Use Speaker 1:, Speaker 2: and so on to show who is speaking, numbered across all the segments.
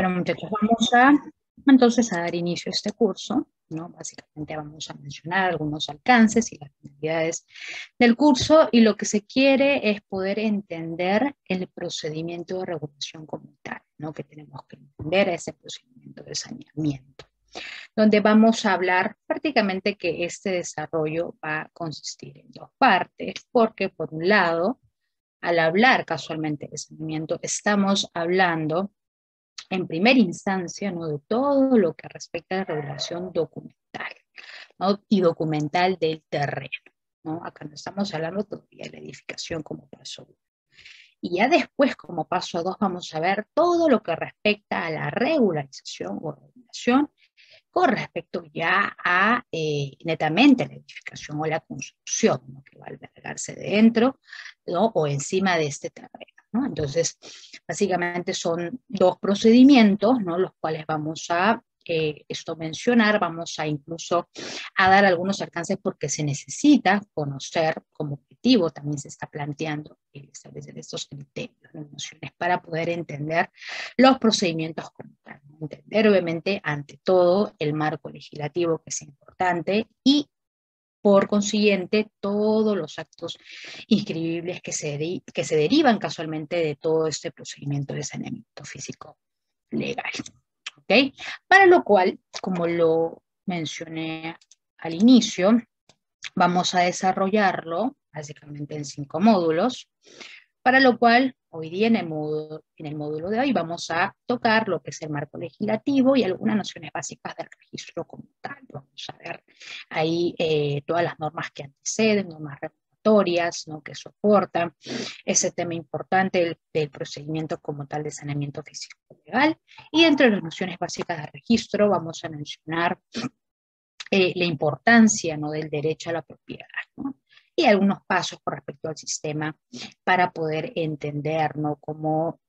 Speaker 1: Bueno, muchachos, vamos a entonces a dar inicio a este curso, ¿no? Básicamente vamos a mencionar algunos alcances y las finalidades del curso, y lo que se quiere es poder entender el procedimiento de regulación como tal, ¿no? Que tenemos que entender ese procedimiento de saneamiento, donde vamos a hablar prácticamente que este desarrollo va a consistir en dos partes, porque por un lado, al hablar casualmente de saneamiento, estamos hablando en primera instancia, ¿no? De todo lo que respecta a la regulación documental, ¿no? Y documental del terreno, ¿no? Acá no estamos hablando todavía de la edificación como paso 1. Y ya después, como paso 2, vamos a ver todo lo que respecta a la regularización o regulación con respecto ya a netamente la edificación o la construcción, ¿no? Que va a albergarse dentro, ¿no? O encima de este terreno, ¿no? Entonces, básicamente son dos procedimientos, ¿no? Los cuales vamos a mencionar, vamos a incluso a dar algunos alcances porque se necesita conocer como objetivo, también se está planteando establecer estos criterios, ¿no? Nociones para poder entender los procedimientos como tal, ¿no? Entender obviamente ante todo el marco legislativo, que es importante, y por consiguiente todos los actos inscribibles que se derivan casualmente de todo este procedimiento de saneamiento físico legal. ¿Okay? Para lo cual, como lo mencioné al inicio, vamos a desarrollarlo básicamente en 5 módulos, para lo cual hoy día en el módulo de hoy vamos a tocar lo que es el marco legislativo y algunas nociones básicas del registro como tal. Vamos a ver ahí todas las normas que anteceden, normas regulatorias, ¿no? Que soportan ese tema importante del procedimiento como tal de saneamiento físico legal. Y dentro de las nociones básicas de registro vamos a mencionar la importancia, ¿no? Del derecho a la propiedad, ¿no? Y algunos pasos con respecto al sistema para poder entender, ¿no? Cómo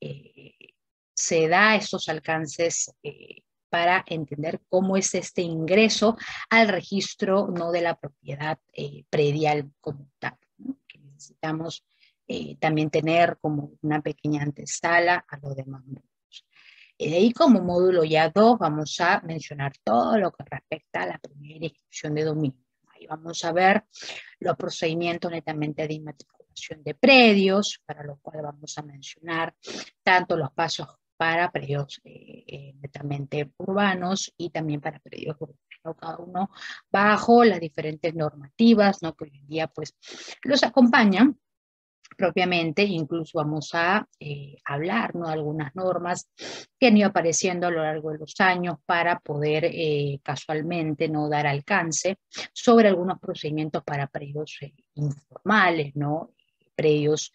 Speaker 1: se da estos alcances para entender cómo es este ingreso al registro, ¿no? De la propiedad predial como tal, ¿no? Que necesitamos también tener como una pequeña antesala a lo demás. Y de ahí como módulo ya 2 vamos a mencionar todo lo que respecta a la primera inscripción de dominio. Ahí vamos a ver los procedimientos netamente de inmatriculación de predios, para lo cual vamos a mencionar tanto los pasos para predios netamente urbanos y también para predios urbanos, ¿no? Cada uno bajo las diferentes normativas, ¿no? Que hoy en día pues los acompañan propiamente. Incluso vamos a hablar, ¿no? De algunas normas que han ido apareciendo a lo largo de los años para poder casualmente, ¿no? Dar alcance sobre algunos procedimientos para predios informales, ¿no? Predios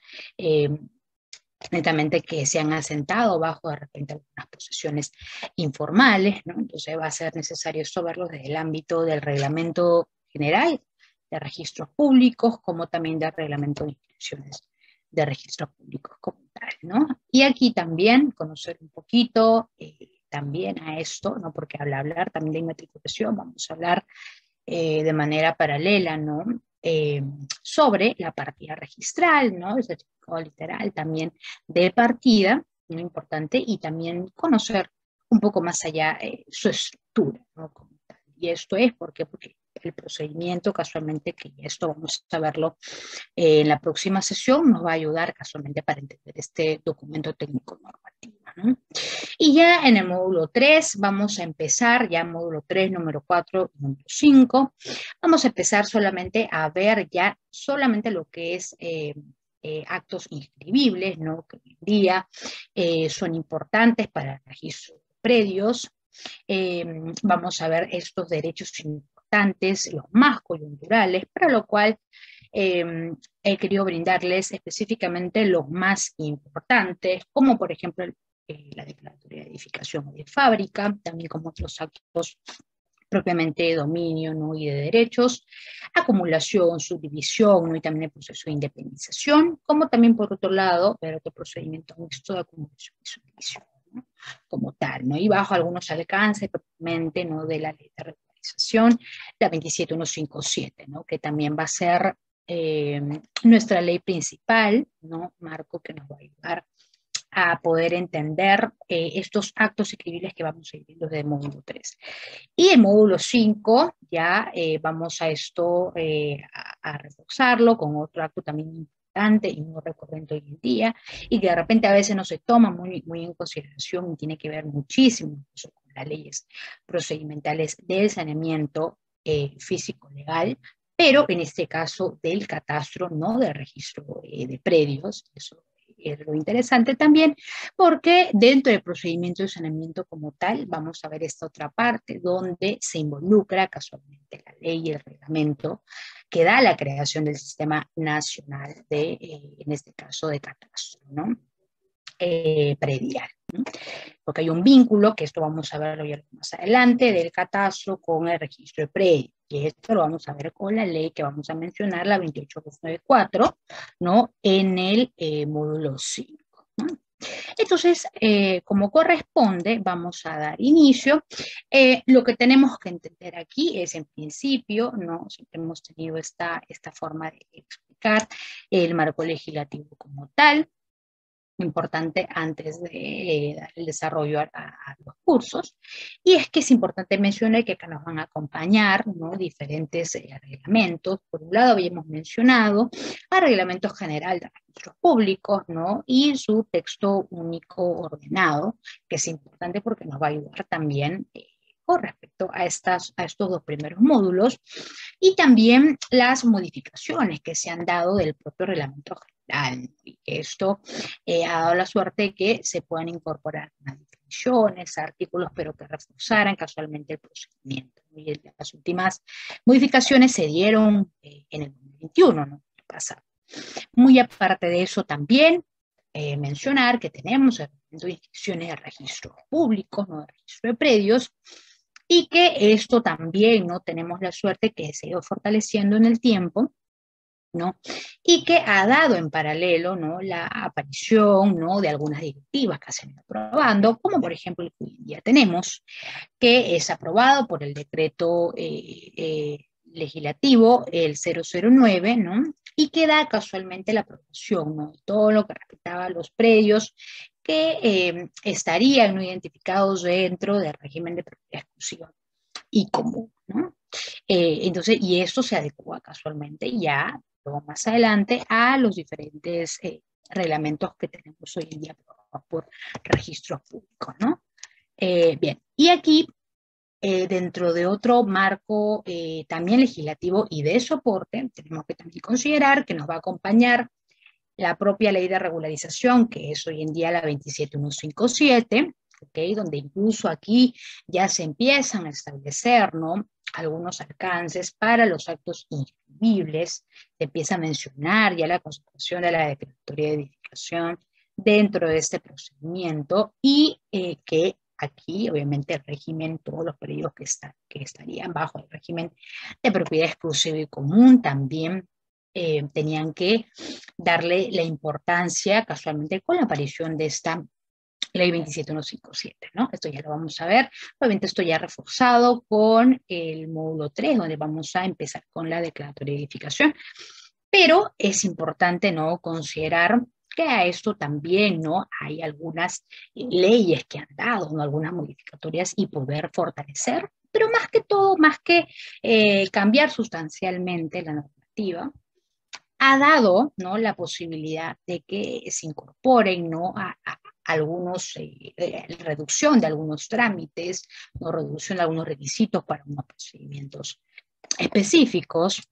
Speaker 1: netamente que se han asentado bajo de repente algunas posesiones informales, ¿no? Entonces va a ser necesario esto verlo desde el ámbito del reglamento general de registros públicos, como también del reglamento de inscripciones de registros públicos como tal, ¿no? Y aquí también conocer un poquito también a esto, ¿no? Porque al hablar también de inmatriculación vamos a hablar de manera paralela, ¿no? Sobre la partida registral, ¿no? El certificado literal también de partida, muy importante, y también conocer un poco más allá su estructura, ¿no? Como tal. Y esto es porque el procedimiento, casualmente, que esto vamos a verlo en la próxima sesión, nos va a ayudar casualmente para entender este documento técnico normativo, ¿no? Y ya en el módulo 3 vamos a empezar, ya módulo 3, número 4, número 5, vamos a empezar solamente a ver ya solamente lo que es actos inscribibles, ¿no? Que hoy en día son importantes para el registro de predios. Vamos a ver estos derechos importantes, los más coyunturales, para lo cual he querido brindarles específicamente los más importantes, como por ejemplo la declaratoria de edificación o de fábrica, también como otros actos propiamente de dominio, ¿no? Y de derechos, acumulación, subdivisión, ¿no? Y también el proceso de independización, como también por otro lado, ver otro procedimiento mixto de acumulación y subdivisión, ¿no? Como tal, ¿no? Y bajo algunos alcances propiamente, ¿no? De la ley de regularización, la 27157, ¿no? Que también va a ser nuestra ley principal, ¿no? Marco que nos va a ayudar a poder entender estos actos escribibles que vamos a ir viendo desde el módulo 3. Y el módulo 5 ya vamos a esto a reforzarlo con otro acto también importante y muy recurrente hoy en día, y que de repente a veces no se toma muy en consideración y tiene que ver muchísimo incluso con las leyes procedimentales del saneamiento físico-legal, pero en este caso del catastro, no del registro de predios. Eso es lo interesante también, porque dentro del procedimiento de saneamiento como tal, vamos a ver esta otra parte donde se involucra casualmente la ley y el reglamento que da la creación del Sistema Nacional de, en este caso, de catastro, ¿no? Predial, ¿no? Porque hay un vínculo, que esto vamos a verlo ya más adelante, del catastro con el registro de predio. Y esto lo vamos a ver con la ley que vamos a mencionar, la 28294, ¿no? En el módulo 5, ¿no? Entonces, como corresponde, vamos a dar inicio. Lo que tenemos que entender aquí es, en principio, ¿no? Siempre hemos tenido esta forma de explicar el marco legislativo como tal, importante antes de dar el desarrollo a los cursos, y es que es importante mencionar que acá nos van a acompañar, ¿no? Diferentes reglamentos. Por un lado habíamos mencionado el Reglamento General de Registros Públicos, ¿no? Y su texto único ordenado, que es importante porque nos va a ayudar también con respecto a estos dos primeros módulos, y también las modificaciones que se han dado del propio reglamento general. Y esto ha dado la suerte de que se puedan incorporar unas definiciones, artículos, pero que reforzaran casualmente el procedimiento. Y las últimas modificaciones se dieron en el 2021, ¿no? Pasado. Muy aparte de eso también, mencionar que tenemos el reglamento de instituciones de registros públicos, no de registro de predios, y que esto también, ¿no? Tenemos la suerte que se ha ido fortaleciendo en el tiempo, ¿no? Y que ha dado en paralelo, ¿no? La aparición, ¿no? De algunas directivas que se han ido aprobando, como por ejemplo el que hoy en día tenemos, que es aprobado por el decreto legislativo, el 009, ¿no? Y que da casualmente la aprobación, ¿no? De todo lo que respectaba a los predios que estarían, ¿no? Identificados dentro del régimen de propiedad exclusiva y común, ¿no? Entonces, y esto se adecua casualmente ya, luego más adelante, a los diferentes reglamentos que tenemos hoy en día por registros públicos, ¿no? Bien, y aquí, dentro de otro marco también legislativo y de soporte, tenemos que también considerar que nos va a acompañar la propia ley de regularización, que es hoy en día la 27157, ¿okay? Donde incluso aquí ya se empiezan a establecer, ¿no? Algunos alcances para los actos inscribibles. Se empieza a mencionar ya la constitución de la declaratoria de edificación dentro de este procedimiento, y que aquí, obviamente, el régimen, todos los periodos que estarían bajo el régimen de propiedad exclusiva y común también tenían que darle la importancia casualmente con la aparición de esta ley 27157, ¿no? Esto ya lo vamos a ver. Obviamente esto ya reforzado con el módulo 3, donde vamos a empezar con la declaratoria de edificación. Pero es importante, ¿no? Considerar que a esto también, ¿no? Hay algunas leyes que han dado, ¿no? Algunas modificatorias y poder fortalecer, pero más que todo, más que cambiar sustancialmente la normativa, ha dado, ¿no? La posibilidad de que se incorporen, ¿no? a algunos, reducción de algunos trámites, ¿no? Reducción de algunos requisitos para unos procedimientos específicos.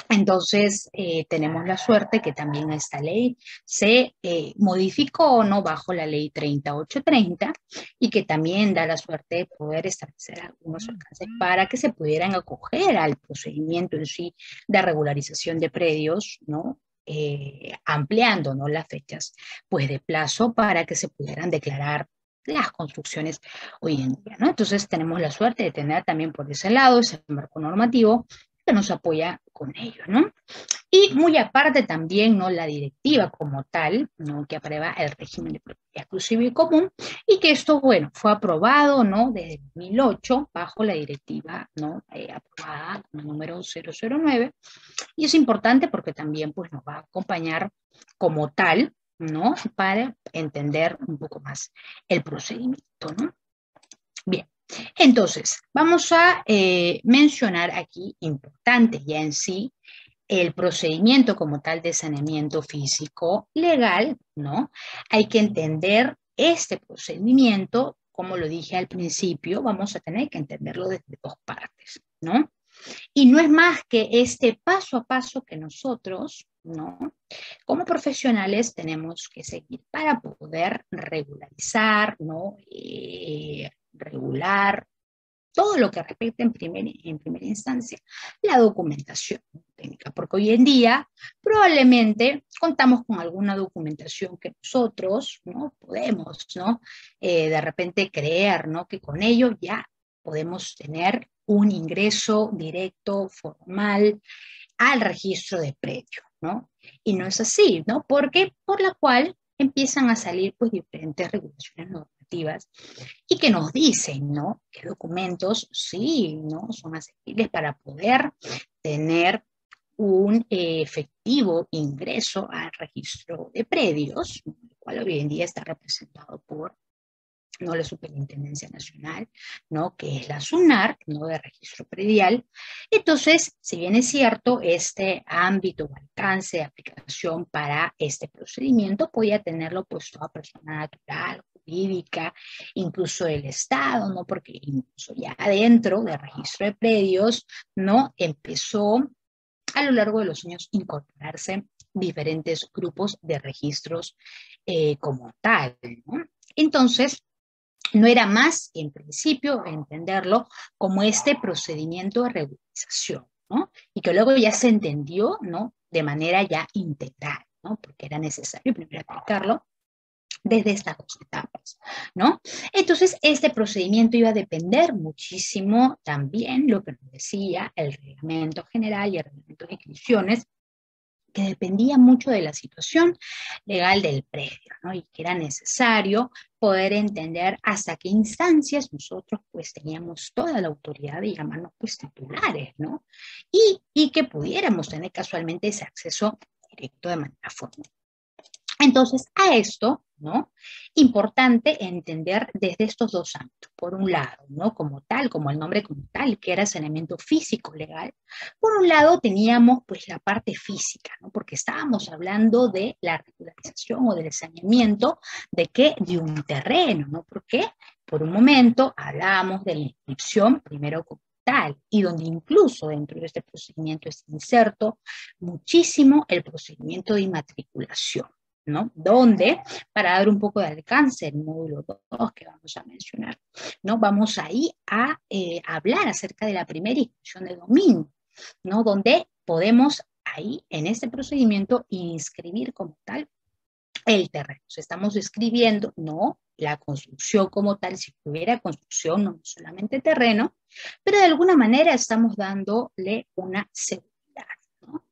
Speaker 1: Entonces, tenemos la suerte que también esta ley se modificó, ¿no? Bajo la ley 3830, y que también da la suerte de poder establecer algunos alcances para que se pudieran acoger al procedimiento en sí de regularización de predios, ¿no? Ampliando, ¿no? Las fechas, pues, de plazo para que se pudieran declarar las construcciones hoy en día, ¿no? Entonces tenemos la suerte de tener también por ese lado ese marco normativo que nos apoya con ello, ¿no? Y muy aparte también, ¿no? La directiva como tal, ¿no? Que aprueba el régimen de propiedad exclusiva y común, y que esto, bueno, fue aprobado, ¿no? Desde 2008 bajo la directiva, ¿no? Aprobada con el número 009, y es importante porque también, pues, nos va a acompañar como tal, ¿no? Para entender un poco más el procedimiento, ¿no? Bien, entonces, vamos a mencionar aquí, importante ya en sí, el procedimiento como tal de saneamiento físico legal, ¿no? Hay que entender este procedimiento, como lo dije al principio, vamos a tener que entenderlo desde dos partes, ¿no? Y no es más que este paso a paso que nosotros, ¿no? Como profesionales tenemos que seguir para poder regularizar, ¿no? Regular todo lo que respecta en primera instancia la documentación técnica, porque hoy en día probablemente contamos con alguna documentación que nosotros, ¿no? Podemos, ¿no? De repente creer, ¿no? Que con ello ya podemos tener un ingreso directo, formal, al registro de predio, ¿no? Y no es así, ¿no? Porque por la cual empiezan a salir pues diferentes regulaciones normativas y que nos dicen, ¿no? Que documentos sí, ¿no? Son asequibles para poder tener un efectivo ingreso al registro de predios, el cual hoy en día está representado por, ¿no? La Superintendencia Nacional, ¿no? Que es la SUNAR, ¿no? De registro predial. Entonces, si bien es cierto, este ámbito o alcance de aplicación para este procedimiento podía tenerlo pues toda persona natural, jurídica, incluso el Estado, ¿no? Porque incluso ya dentro del registro de predios, ¿no? Empezó a lo largo de los años incorporarse diferentes grupos de registros como tal, ¿no? Entonces, no era más, en principio, entenderlo como este procedimiento de regularización, ¿no? Y que luego ya se entendió, ¿no? De manera ya integral, ¿no? Porque era necesario primero aplicarlo desde estas dos etapas, ¿no? Entonces, este procedimiento iba a depender muchísimo también, lo que nos decía el reglamento general y el reglamento de inscripciones, que dependía mucho de la situación legal del predio, ¿no? Y que era necesario poder entender hasta qué instancias nosotros pues teníamos toda la autoridad de llamarnos pues titulares, ¿no? Y que pudiéramos tener casualmente ese acceso directo de manera formal. Entonces, a esto, ¿no? Importante entender desde estos dos ámbitos. Por un lado, ¿no? Como tal, como el nombre como tal, que era saneamiento físico legal. Por un lado, teníamos pues la parte física, ¿no? Porque estábamos hablando de la regularización o del saneamiento de qué, de un terreno, ¿no? Porque por un momento hablábamos de la inscripción primero como tal, y donde incluso dentro de este procedimiento es inserto muchísimo el procedimiento de inmatriculación, ¿no? Donde, para dar un poco de alcance el módulo 2 que vamos a mencionar, ¿no? Vamos ahí a hablar acerca de la primera inscripción de dominio, ¿no? Donde podemos ahí, en este procedimiento, inscribir como tal el terreno. O sea, estamos escribiendo, no la construcción como tal, si hubiera construcción, no solamente terreno, pero de alguna manera estamos dándole una seguridad.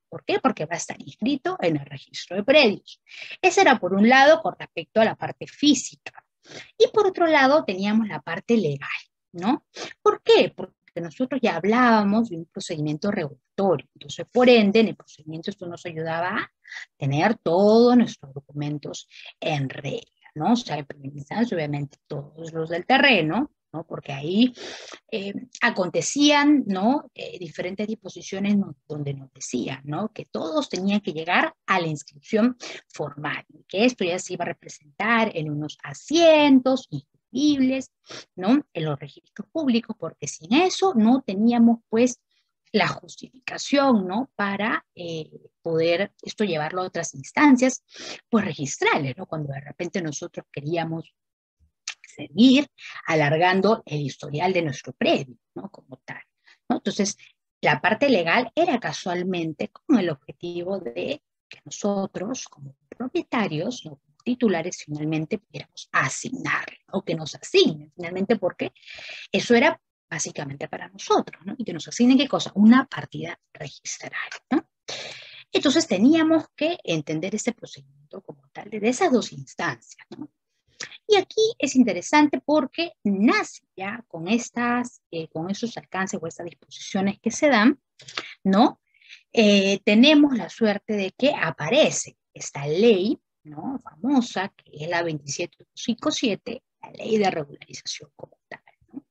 Speaker 1: ¿Por qué? Porque va a estar inscrito en el registro de predios. Ese era por un lado con respecto a la parte física. Y por otro lado teníamos la parte legal, ¿no? ¿Por qué? Porque nosotros ya hablábamos de un procedimiento regulatorio. Entonces, por ende, en el procedimiento esto nos ayudaba a tener todos nuestros documentos en regla, ¿no? O sea, en primera instancia, obviamente, todos los del terreno, ¿no? Porque ahí acontecían, ¿no? Diferentes disposiciones donde nos decían, ¿no? Que todos tenían que llegar a la inscripción formal, que esto ya se iba a representar en unos asientos inscribibles, ¿no? En los registros públicos, porque sin eso no teníamos, pues, la justificación, ¿no? Para poder esto llevarlo a otras instancias, pues registrarles, ¿no? Cuando de repente nosotros queríamos seguir alargando el historial de nuestro predio, ¿no? Como tal, ¿no? Entonces, la parte legal era casualmente con el objetivo de que nosotros, como propietarios, ¿no? Como titulares, finalmente pudiéramos asignar, o que nos asignen, finalmente, porque eso era básicamente para nosotros, ¿no? Y que nos asignen, ¿qué cosa? Una partida registral, ¿no? Entonces teníamos que entender este procedimiento como tal, de esas dos instancias, ¿no? Y aquí es interesante porque nace ya con esos alcances o estas disposiciones que se dan, ¿no? Tenemos la suerte de que aparece esta ley, ¿no? Famosa, que es la 27157, la ley de regularización como tal, ¿no?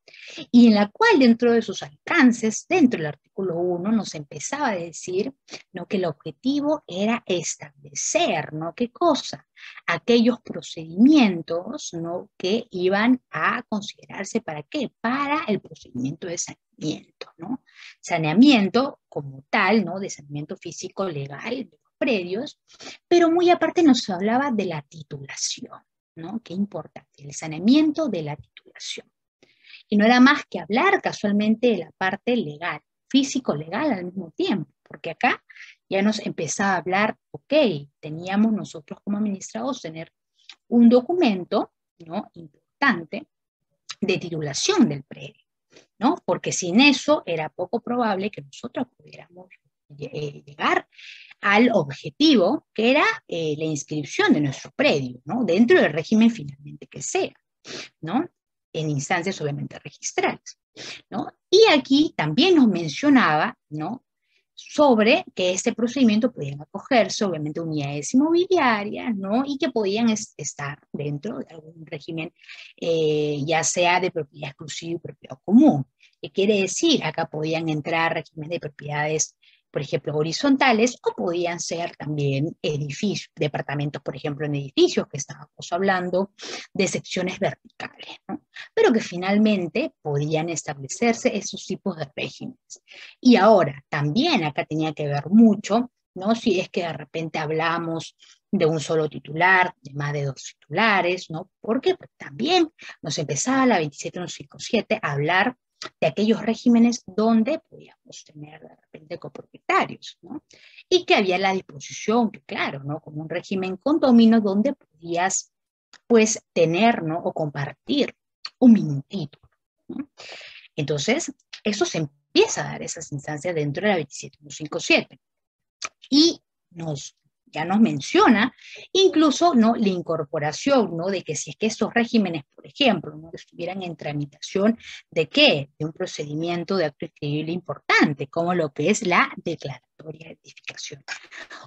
Speaker 1: Y en la cual dentro de sus alcances, dentro del artículo 1, nos empezaba a decir, ¿no?, que el objetivo era establecer, ¿no?, ¿qué cosa? Aquellos procedimientos, ¿no?, que iban a considerarse, ¿para qué? Para el procedimiento de saneamiento, ¿no? Saneamiento como tal, ¿no?, de saneamiento físico legal de los predios, pero muy aparte nos hablaba de la titulación, ¿no? Qué importante, el saneamiento de la titulación. Y no era más que hablar casualmente de la parte legal, físico-legal al mismo tiempo, porque acá ya nos empezaba a hablar, ok, teníamos nosotros como administrados tener un documento, ¿no?, importante de titulación del predio, ¿no? Porque sin eso era poco probable que nosotros pudiéramos llegar al objetivo, que era la inscripción de nuestro predio, ¿no?, dentro del régimen finalmente que sea, ¿no?, en instancias obviamente registrales, ¿no? Y aquí también nos mencionaba, ¿no?, sobre que este procedimiento podían acogerse obviamente unidades inmobiliarias, ¿no?, y que podían estar dentro de algún régimen, ya sea de propiedad exclusiva y propiedad común. ¿Qué quiere decir? Acá podían entrar regímenes de propiedades, por ejemplo, horizontales, o podían ser también edificios, departamentos, por ejemplo, en edificios, que estábamos hablando de secciones verticales, ¿no?, pero que finalmente podían establecerse esos tipos de regímenes. Y ahora, también acá tenía que ver mucho, ¿no?, si es que de repente hablamos de un solo titular, de más de 2 titulares, ¿no? ¿Por qué? Porque también nos empezaba la 27157 a hablar de aquellos regímenes donde podíamos tener de repente copropietarios, ¿no? Y que había la disposición, que claro, ¿no?, como un régimen condominio donde podías, pues, tener, ¿no?, o compartir un mismo título, ¿no? Entonces, eso se empieza a dar esas instancias dentro de la 27157. Y ya nos menciona incluso, ¿no?, la incorporación, ¿no?, de que si es que estos regímenes, por ejemplo, ¿no?, estuvieran en tramitación, ¿de qué? De un procedimiento de acto inscribible importante, como lo que es la declaratoria de edificación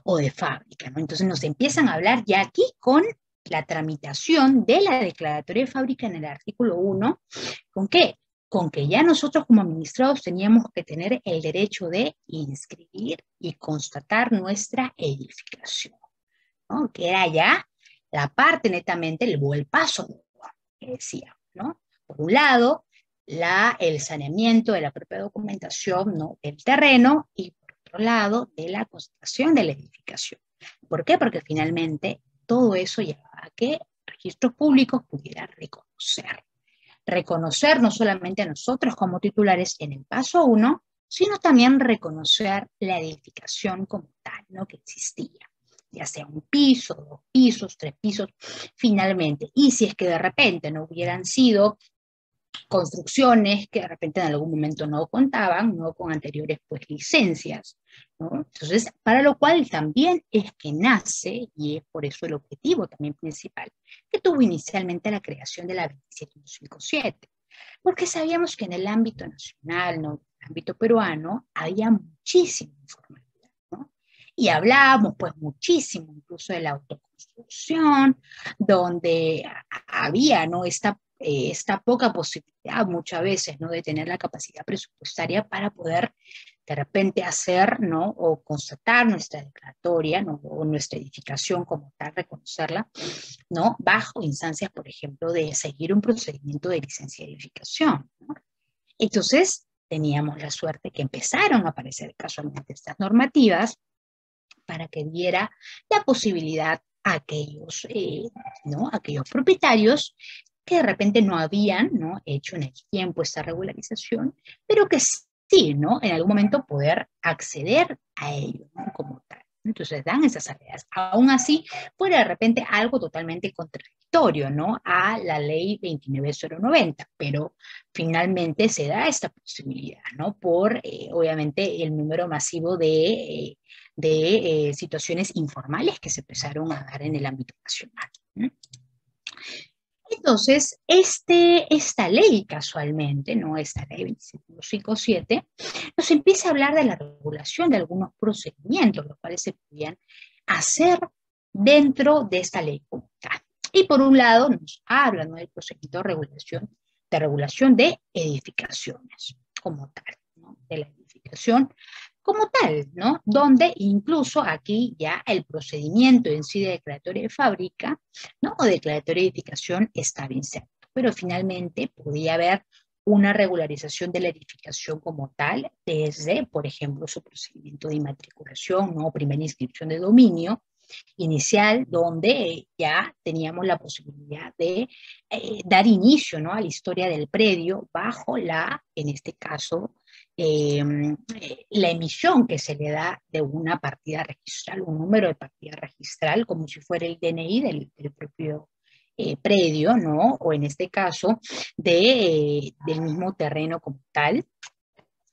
Speaker 1: o de fábrica, ¿no? Entonces nos empiezan a hablar ya aquí con la tramitación de la declaratoria de fábrica en el artículo 1, ¿con qué? Con que ya nosotros como administrados teníamos que tener el derecho de inscribir y constatar nuestra edificación, ¿no?, que era ya la parte netamente, el paso que decía, ¿no? Por un lado, el saneamiento de la propia documentación, ¿no?, del terreno, y por otro lado, de la constatación de la edificación. ¿Por qué? Porque finalmente todo eso llevaba a que registros públicos pudieran reconocer no solamente a nosotros como titulares en el paso 1, sino también reconocer la edificación como tal, ¿no?, que existía, ya sea un piso, 2 pisos, 3 pisos, finalmente. Y si es que de repente no hubieran sido construcciones que de repente en algún momento no contaban, ¿no?, con anteriores, pues, licencias, ¿no? Entonces, para lo cual también es que nace, y es por eso el objetivo también principal, que tuvo inicialmente la creación de la 27157, porque sabíamos que en el ámbito nacional, ¿no?, en el ámbito peruano, había muchísima informalidad, ¿no? Y hablábamos, pues, muchísimo incluso de la autoconstrucción, donde había, ¿no?, esta poca posibilidad muchas veces, ¿no?, de tener la capacidad presupuestaria para poder de repente hacer, ¿no?, o constatar nuestra declaratoria, ¿no?, o nuestra edificación como tal, reconocerla, ¿no?, bajo instancias, por ejemplo, de seguir un procedimiento de licencia de edificación, ¿no? Entonces, teníamos la suerte que empezaron a aparecer casualmente estas normativas para que diera la posibilidad a aquellos, ¿no?, aquellos propietarios que de repente no habían, ¿no?, hecho en el tiempo esta regularización, pero que sí, ¿no?, en algún momento poder acceder a ello, ¿no?, como tal. Entonces dan esas áreas. Aún así, fuera de repente algo totalmente contradictorio, ¿no?, a la ley 29090, pero finalmente se da esta posibilidad, ¿no?, por obviamente el número masivo de situaciones informales que se empezaron a dar en el ámbito nacional, ¿no? Entonces, esta ley casualmente, ¿no?, esta ley 27157, nos empieza a hablar de la regulación de algunos procedimientos, los cuales se podían hacer dentro de esta ley como tal. Y por un lado nos habla, ¿no?, del procedimiento de regulación de edificaciones como tal, ¿no?, de la edificación como tal, ¿no?, donde incluso aquí ya el procedimiento en sí de declaratoria de fábrica, ¿no?, o declaratoria de edificación estaba inserto, pero finalmente podía haber una regularización de la edificación como tal desde, por ejemplo, su procedimiento de inmatriculación, ¿no?, primera inscripción de dominio inicial, donde ya teníamos la posibilidad de dar inicio, ¿no?, a la historia del predio bajo en este caso, la emisión que se le da de una partida registral, un número de partida registral, como si fuera el DNI del propio predio, ¿no?, o en este caso del mismo terreno como tal,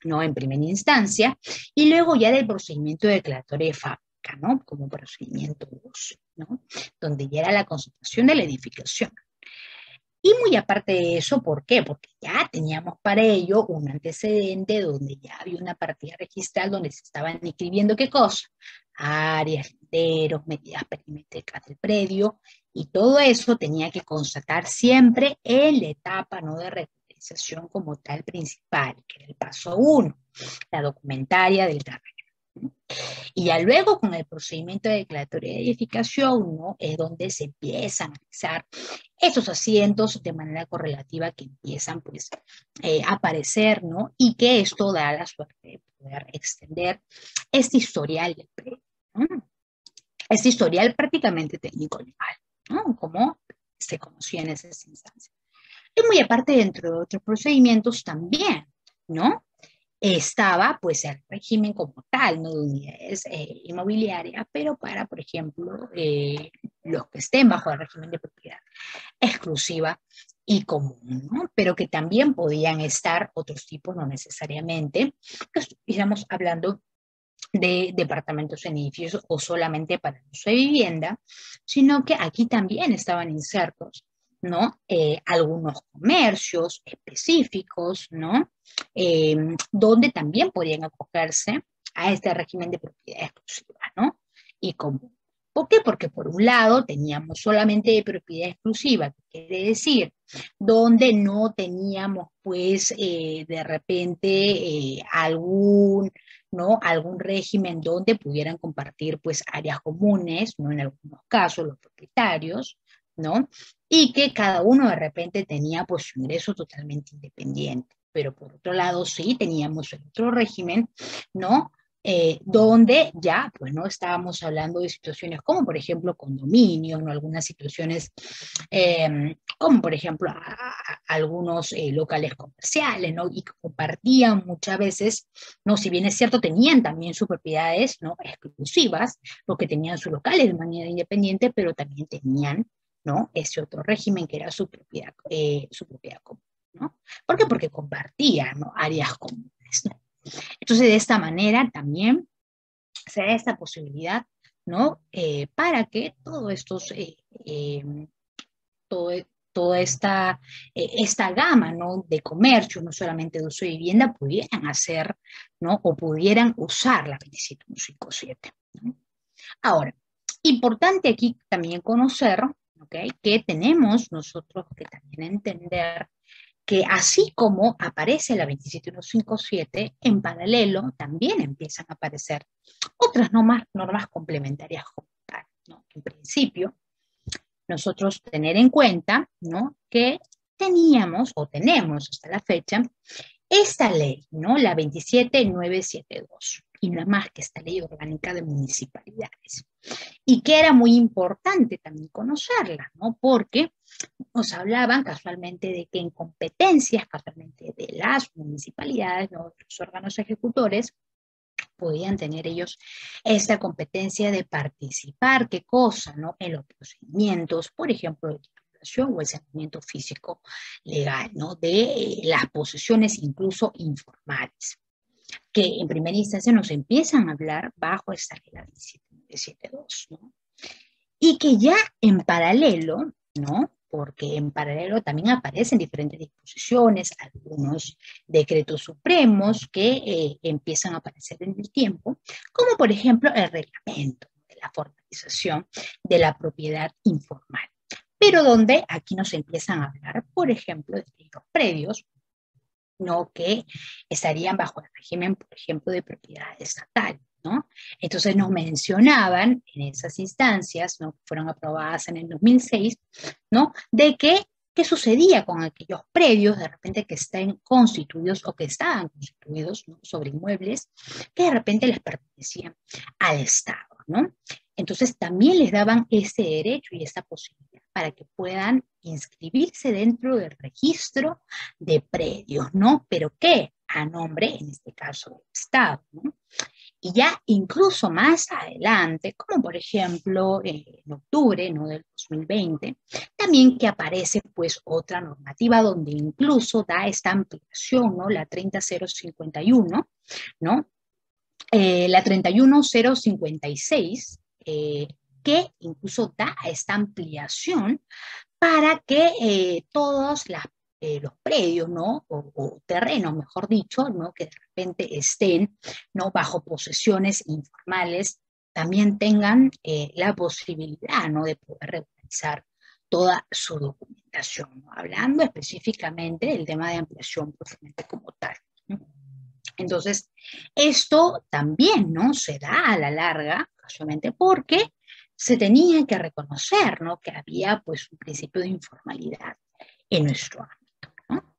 Speaker 1: ¿no?, en primera instancia, y luego ya del procedimiento declaratorio de fábrica, ¿no?, como procedimiento 2, ¿no?, donde ya era la constitución de la edificación. Y muy aparte de eso, ¿por qué? Porque ya teníamos para ello un antecedente donde ya había una partida registral donde se estaban inscribiendo ¿qué cosa? Áreas, linderos, medidas perimétricas del predio, y todo eso tenía que constatar siempre en la etapa, ¿no?, de regularización como tal principal, que era el paso 1, la documentaria del terreno. Y ya luego con el procedimiento de declaratoria de edificación, ¿no?, es donde se empieza a analizar esos asientos de manera correlativa que empiezan pues a aparecer, ¿no?, y que esto da la suerte de poder extender este historial del predio, ¿no?, este historial prácticamente técnico-legal, ¿no?, como se conocía en esas instancias. Y muy aparte, dentro de otros procedimientos también, ¿no?, estaba pues el régimen como tal, ¿no?, de unidades inmobiliarias, pero para, por ejemplo, los que estén bajo el régimen de propiedad exclusiva y común, ¿no?, pero que también podían estar otros tipos, no necesariamente, que estuviéramos hablando de departamentos en edificios o solamente para el uso de vivienda, sino que aquí también estaban insertos, ¿no?, algunos comercios específicos, ¿no?, donde también podían acogerse a este régimen de propiedad exclusiva, ¿no?, y común. ¿Por qué? Porque por un lado teníamos solamente de propiedad exclusiva, que quiere decir, donde no teníamos pues de repente algún régimen donde pudieran compartir pues áreas comunes, ¿no?, en algunos casos los propietarios, ¿no?, y que cada uno de repente tenía pues su ingreso totalmente independiente. Pero por otro lado sí teníamos el otro régimen, ¿no?, donde ya pues no estábamos hablando de situaciones como por ejemplo condominios, ¿no?, algunas situaciones como por ejemplo algunos locales comerciales, ¿no?, y que compartían muchas veces, ¿no?, si bien es cierto tenían también sus propiedades, ¿no?, exclusivas, los que tenían sus locales de manera independiente, pero también tenían, ¿no?, ese otro régimen que era su propiedad común, ¿no? ¿Por qué? Porque compartían, ¿no?, áreas comunes, ¿no? Entonces, de esta manera también se da esta posibilidad, ¿no?, para que todos estos, todo, toda esta gama, ¿no?, de comercio, no solamente de uso de vivienda, pudieran hacer, ¿no?, o pudieran usar la 27157, ¿no? Ahora, importante aquí también conocer, ¿okay?, que tenemos nosotros que también entender que así como aparece la 27157, en paralelo también empiezan a aparecer otras normas complementarias, ¿no? En principio, nosotros tener en cuenta, ¿no?, que teníamos o tenemos hasta la fecha esta ley, ¿no?, la 27972, y no es más que esta ley orgánica de municipalidades, y que era muy importante también conocerla, ¿no?, porque nos hablaban casualmente de que en competencias, casualmente de las municipalidades, ¿no?, los órganos ejecutores, podían tener ellos esta competencia de participar, ¿qué cosa?, ¿no?, en los procedimientos, por ejemplo, de titulación o el saneamiento físico legal, ¿no?, de las posesiones incluso informales, que en primera instancia nos empiezan a hablar bajo esta ley 27972, ¿no? Y que ya en paralelo, ¿no?, porque en paralelo también aparecen diferentes disposiciones, algunos decretos supremos que empiezan a aparecer en el tiempo, como por ejemplo el reglamento de la formalización de la propiedad informal. Pero donde aquí nos empiezan a hablar, por ejemplo, de los predios, ¿no? Que estarían bajo el régimen, por ejemplo, de propiedad estatal, ¿no? Entonces nos mencionaban en esas instancias, ¿no? Que fueron aprobadas en el 2006, ¿no? De que qué sucedía con aquellos predios de repente que estén constituidos o que estaban constituidos, ¿no? Sobre inmuebles que de repente les pertenecían al Estado, ¿no? Entonces también les daban ese derecho y esa posibilidad para que puedan inscribirse dentro del registro de predios, ¿no? ¿Pero qué? A nombre, en este caso, del Estado, ¿no? Y ya incluso más adelante, como por ejemplo en octubre, ¿no? Del 2020, también que aparece pues otra normativa donde incluso da esta ampliación, ¿no? La 30051, ¿no? La 31056, que incluso da esta ampliación para que todos los predios, ¿no? O terrenos, mejor dicho, ¿no? Que de repente estén, ¿no? Bajo posesiones informales, también tengan la posibilidad, ¿no? De poder regularizar toda su documentación, ¿no? Hablando específicamente del tema de ampliación propiamente como tal, ¿no? Entonces, esto también, ¿no? Se da a la larga, casualmente, porque se tenía que reconocer, ¿no? Que había, pues, un principio de informalidad en nuestro ámbito, ¿no?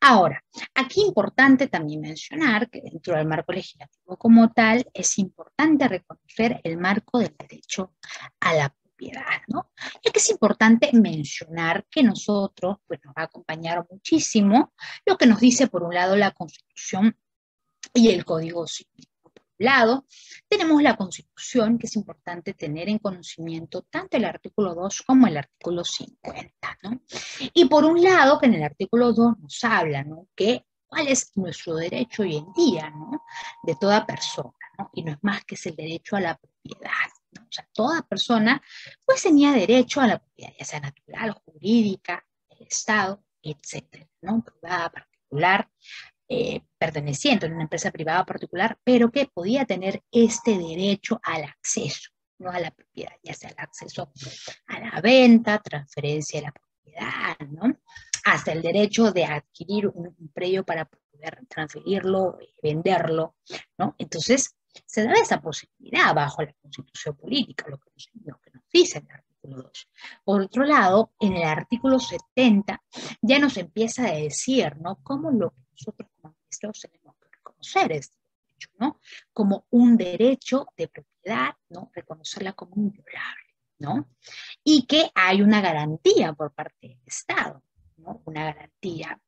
Speaker 1: Ahora, aquí importante también mencionar que dentro del marco legislativo como tal, es importante reconocer el marco del derecho a la propiedad, ¿no? Y aquí es importante mencionar que nosotros, pues, nos va a acompañar muchísimo lo que nos dice, por un lado, la Constitución y el Código Civil. Por un lado, tenemos la Constitución, que es importante tener en conocimiento tanto el artículo 2 como el artículo 50, ¿no? Y por un lado, que en el artículo 2 nos habla, ¿no? Que cuál es nuestro derecho hoy en día, ¿no? De toda persona, ¿no? Y no es más que es el derecho a la propiedad, ¿no? O sea, toda persona, pues tenía derecho a la propiedad, ya sea natural, jurídica, del Estado, etcétera, ¿no? Privada, particular, perteneciente a una empresa privada o particular, pero que podía tener este derecho al acceso, no a la propiedad, ya sea el acceso a la venta, transferencia de la propiedad, ¿no? Hasta el derecho de adquirir un predio para poder transferirlo, venderlo, ¿no? Entonces, se da esa posibilidad bajo la Constitución política, lo que nos dice el artículo 2. Por otro lado, en el artículo 70 ya nos empieza a decir, ¿no? Cómo lo que nosotros como administradores tenemos que reconocer este derecho, ¿no? Como un derecho de propiedad, ¿no? Reconocerla como inviolable, ¿no? Y que hay una garantía por parte del Estado, ¿no? Una garantía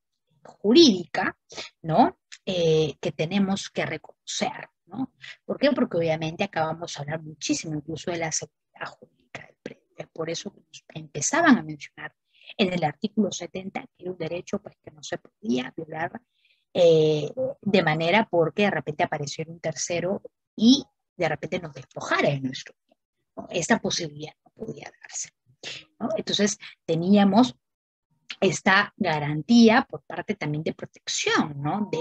Speaker 1: jurídica, ¿no? Que tenemos que reconocer, ¿no? ¿Por qué? Porque obviamente acá vamos a hablar muchísimo incluso de la seguridad jurídica del predio. Es por eso que nos empezaban a mencionar en el artículo 70 que era un derecho pues, que no se podía violar de manera porque de repente apareciera un tercero y de repente nos despojara de nuestro bien, ¿no? Esta posibilidad no podía darse, ¿no? Entonces teníamos esta garantía por parte también de protección, ¿no?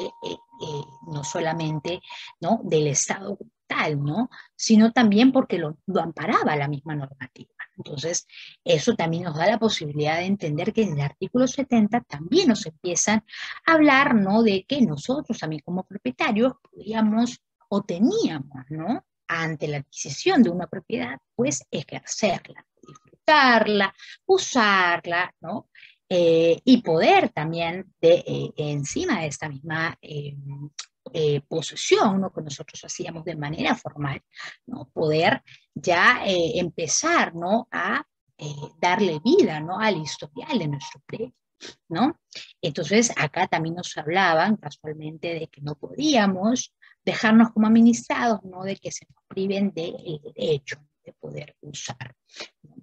Speaker 1: No solamente, ¿no? Del Estado como tal, ¿no? Sino también porque lo amparaba la misma normativa. Entonces, eso también nos da la posibilidad de entender que en el artículo 70 también nos empiezan a hablar, ¿no? De que nosotros también como propietarios podíamos o teníamos, ¿no? Ante la adquisición de una propiedad, pues ejercerla, disfrutarla, usarla, ¿no? Y poder también encima de esta misma posesión, ¿no? Que nosotros hacíamos de manera formal, ¿no? Poder ya empezar, ¿no? A darle vida, ¿no? Al historial de nuestro predio, ¿no? Entonces acá también nos hablaban casualmente de que no podíamos dejarnos como administrados, ¿no? De que se nos priven del derecho de poder usar, ¿no?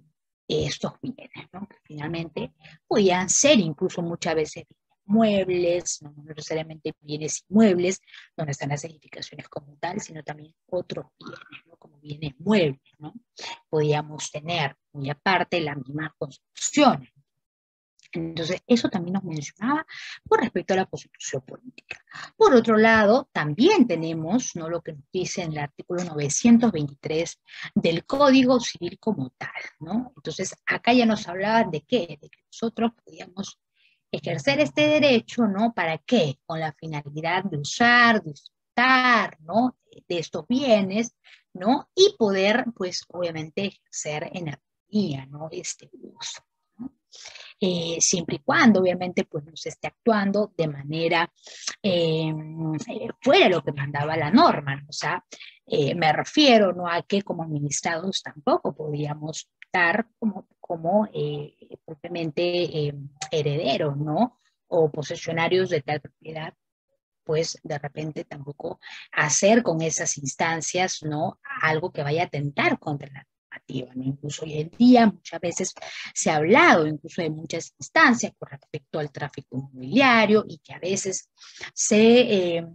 Speaker 1: Estos bienes, ¿no? Que finalmente podían ser incluso muchas veces muebles, no necesariamente bienes inmuebles, donde están las edificaciones como tal, sino también otros bienes, ¿no? Como bienes muebles, ¿no? Podíamos tener, muy aparte, las mismas construcciones. Entonces, eso también nos mencionaba con respecto a la constitución política. Por otro lado, también tenemos, ¿no?, lo que nos dice en el artículo 923 del Código Civil como tal, ¿no? Entonces, acá ya nos hablaban de qué, de que nosotros podíamos ejercer este derecho, ¿no? ¿Para qué? Con la finalidad de usar, disfrutar, ¿no?, de estos bienes, ¿no? Y poder, pues, obviamente, ejercer en armonía, ¿no?, este uso, ¿no? Siempre y cuando obviamente pues no se esté actuando de manera fuera de lo que mandaba la norma, ¿no? O sea, me refiero, ¿no?, a que como administrados tampoco podíamos estar como propiamente herederos, ¿no?, o posesionarios de tal propiedad, pues de repente tampoco hacer con esas instancias, ¿no?, algo que vaya a atentar contra la normativa, ¿no? Incluso hoy en día muchas veces se ha hablado incluso de muchas instancias con respecto al tráfico inmobiliario y que a veces se, eh,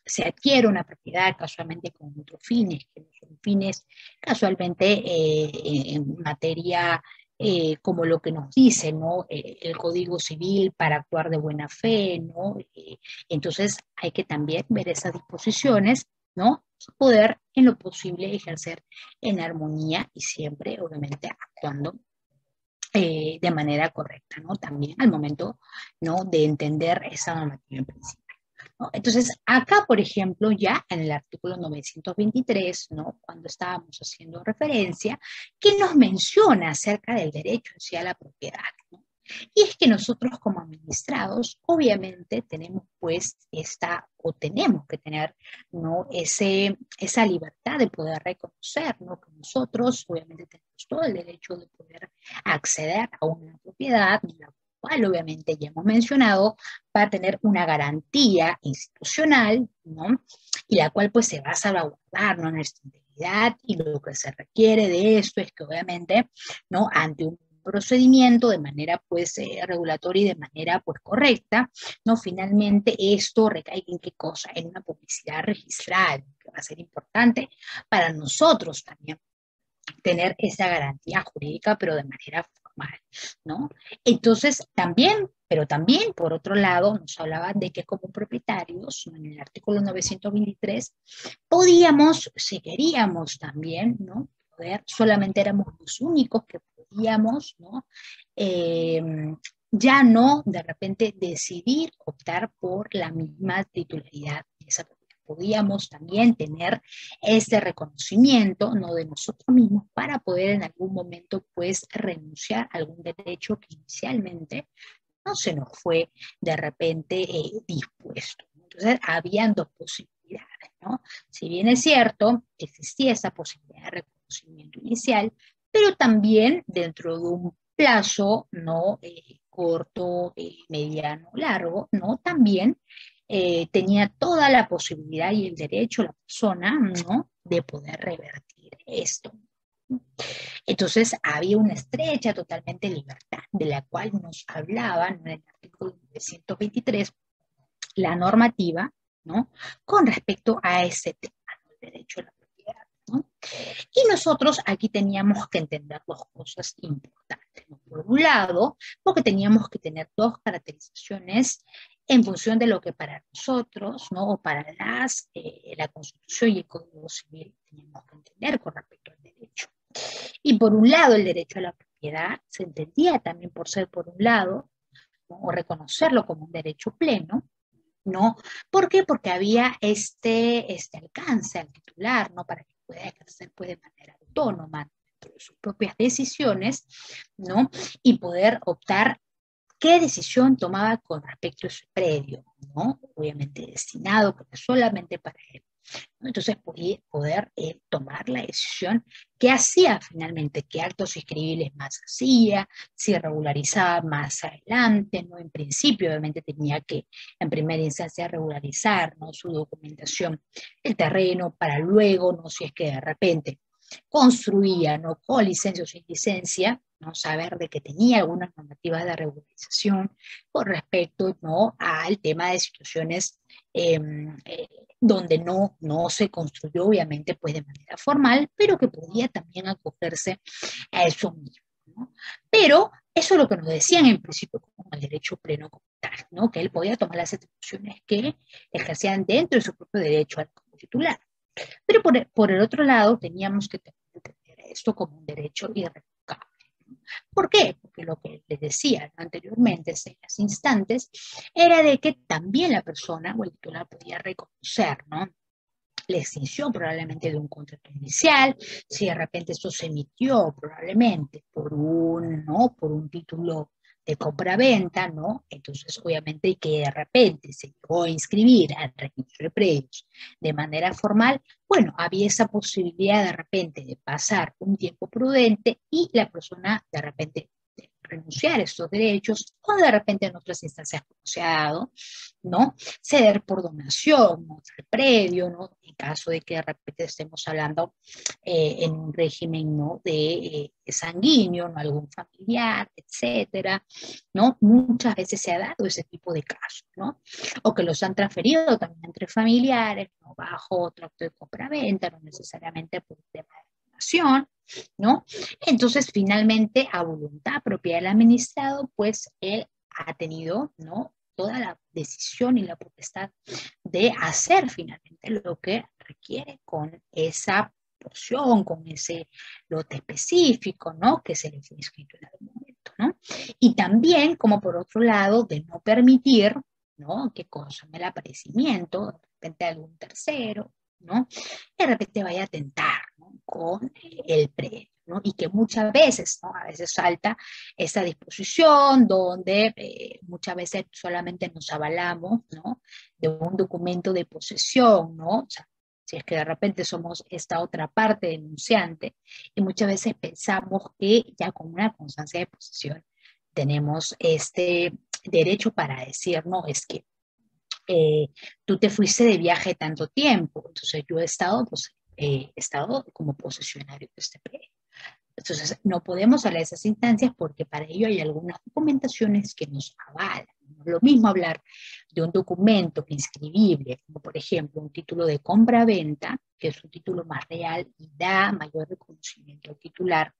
Speaker 1: se adquiere una propiedad casualmente con otros fines, que no son fines casualmente en materia como lo que nos dice, ¿no?, el Código Civil para actuar de buena fe, ¿no? Entonces hay que también ver esas disposiciones, ¿no?, poder en lo posible ejercer en armonía y siempre, obviamente, actuando de manera correcta, ¿no? También al momento, ¿no?, de entender esa normativa en principio, ¿no? Entonces, acá, por ejemplo, ya en el artículo 923, ¿no?, cuando estábamos haciendo referencia, que nos menciona acerca del derecho en sí a la propiedad, ¿no? Y es que nosotros como administrados, obviamente, tenemos pues o tenemos que tener, ¿no?, esa libertad de poder reconocer, ¿no?, que nosotros obviamente tenemos todo el derecho de poder acceder a una propiedad, la cual obviamente ya hemos mencionado, va a tener una garantía institucional, ¿no?, y la cual pues se va a salvaguardar, ¿no?, nuestra integridad, y lo que se requiere de esto es que obviamente, ¿no?, ante un procedimiento de manera pues regulatoria y de manera pues correcta, ¿no?, finalmente esto recaiga en qué cosa, en una publicidad registrada, que va a ser importante para nosotros también tener esa garantía jurídica, pero de manera formal, ¿no? Entonces, también, pero también, por otro lado, nos hablaban de que como propietarios, en el artículo 923, podíamos, si queríamos también, ¿no?, poder, solamente éramos los únicos que podíamos, ¿no?, eh, ya no de repente decidir optar por la misma titularidad de esa propiedad. Podíamos también tener ese reconocimiento, ¿no?, de nosotros mismos para poder en algún momento pues renunciar a algún derecho que inicialmente no se nos fue de repente dispuesto. Entonces, habían dos posibilidades, ¿no? Si bien es cierto, existía esa posibilidad de reconocimiento inicial, pero también dentro de un plazo, ¿no?, corto, mediano, largo, ¿no?, también tenía toda la posibilidad y el derecho la persona, ¿no?, de poder revertir esto. Entonces había una estrecha totalmente libertad de la cual nos hablaban en el artículo 923 la normativa, ¿no?, con respecto a ese tema, ¿no?, el derecho a la propiedad, ¿no? Y nosotros aquí teníamos que entender dos cosas importantes, ¿no? Por un lado, porque teníamos que tener dos caracterizaciones en función de lo que para nosotros, ¿no?, o para la Constitución y el Código Civil teníamos que entender con respecto al derecho. Y por un lado, el derecho a la propiedad se entendía también por ser, por un lado, ¿no?, o reconocerlo como un derecho pleno, ¿no? ¿Por qué? Porque había este alcance al titular, ¿no?, para que pueda ejercer pues, de manera autónoma dentro de sus propias decisiones, ¿no?, y poder optar qué decisión tomaba con respecto a ese predio, ¿no?, obviamente destinado porque solamente para él. Entonces poder tomar la decisión que hacía finalmente, qué actos inscribibles más hacía, si regularizaba más adelante, ¿no? En principio obviamente tenía que en primera instancia regularizar, ¿no?, su documentación, el terreno, para luego, ¿no?, si es que de repente construía, ¿no?, con licencia o sin licencia, ¿no?, saber de que tenía algunas normativas de regularización con respecto, ¿no?, al tema de situaciones eh, donde no se construyó obviamente pues de manera formal, pero que podía también acogerse a eso mismo. ¿no? Pero eso es lo que nos decían en principio como el derecho pleno como tal, ¿no? Que él podía tomar las atribuciones que ejercían dentro de su propio derecho al como titular. Pero por el otro lado, teníamos que entender esto como un derecho irrevocable. ¿Por qué? Porque lo que les decía anteriormente, en los instantes, era de que también la persona o el titular podía reconocer, ¿no?, la extinción probablemente de un contrato inicial, si de repente esto se emitió probablemente ¿no?, por un título de compra-venta, ¿no? Entonces, obviamente, que de repente se llegó a inscribir al registro de predios de manera formal, bueno, había esa posibilidad de repente de pasar un tiempo prudente y la persona de repente de renunciar a estos derechos o de repente en otras instancias como se ha dado, ¿no?, ceder por donación, ¿no?, el predio, ¿no?, en caso de que de repente estemos hablando en un régimen, ¿no?, de sanguíneo, ¿no?, algún familiar, etcétera, ¿no? Muchas veces se ha dado ese tipo de casos, ¿no? O que los han transferido también entre familiares, ¿no?, bajo otro acto de compra-venta, no necesariamente por un tema de donación, ¿no? Entonces, finalmente, a voluntad propia del administrado, pues él ha tenido, ¿no?, toda la decisión y la potestad de hacer finalmente lo que requiere con esa porción, con ese lote específico, ¿no?, que se le fue inscrito en algún momento, ¿no? Y también, como por otro lado, de no permitir, ¿no?, que consuma el aparecimiento, de repente algún tercero, ¿no?, de repente vaya a tentar, ¿no?, con el predio, ¿no? Y que muchas veces, ¿no?, a veces salta esa disposición donde muchas veces solamente nos avalamos, ¿no?, de un documento de posesión, ¿no? O sea, si es que de repente somos esta otra parte denunciante y muchas veces pensamos que ya con una constancia de posesión tenemos este derecho para decir, no, es que tú te fuiste de viaje tanto tiempo, entonces yo he estado, pues, he estado como posesionario de este predio. Entonces, no podemos hablar de esas instancias porque para ello hay algunas documentaciones que nos avalan. No es lo mismo hablar de un documento inscribible, como por ejemplo un título de compra-venta, que es un título más real y da mayor reconocimiento al titular,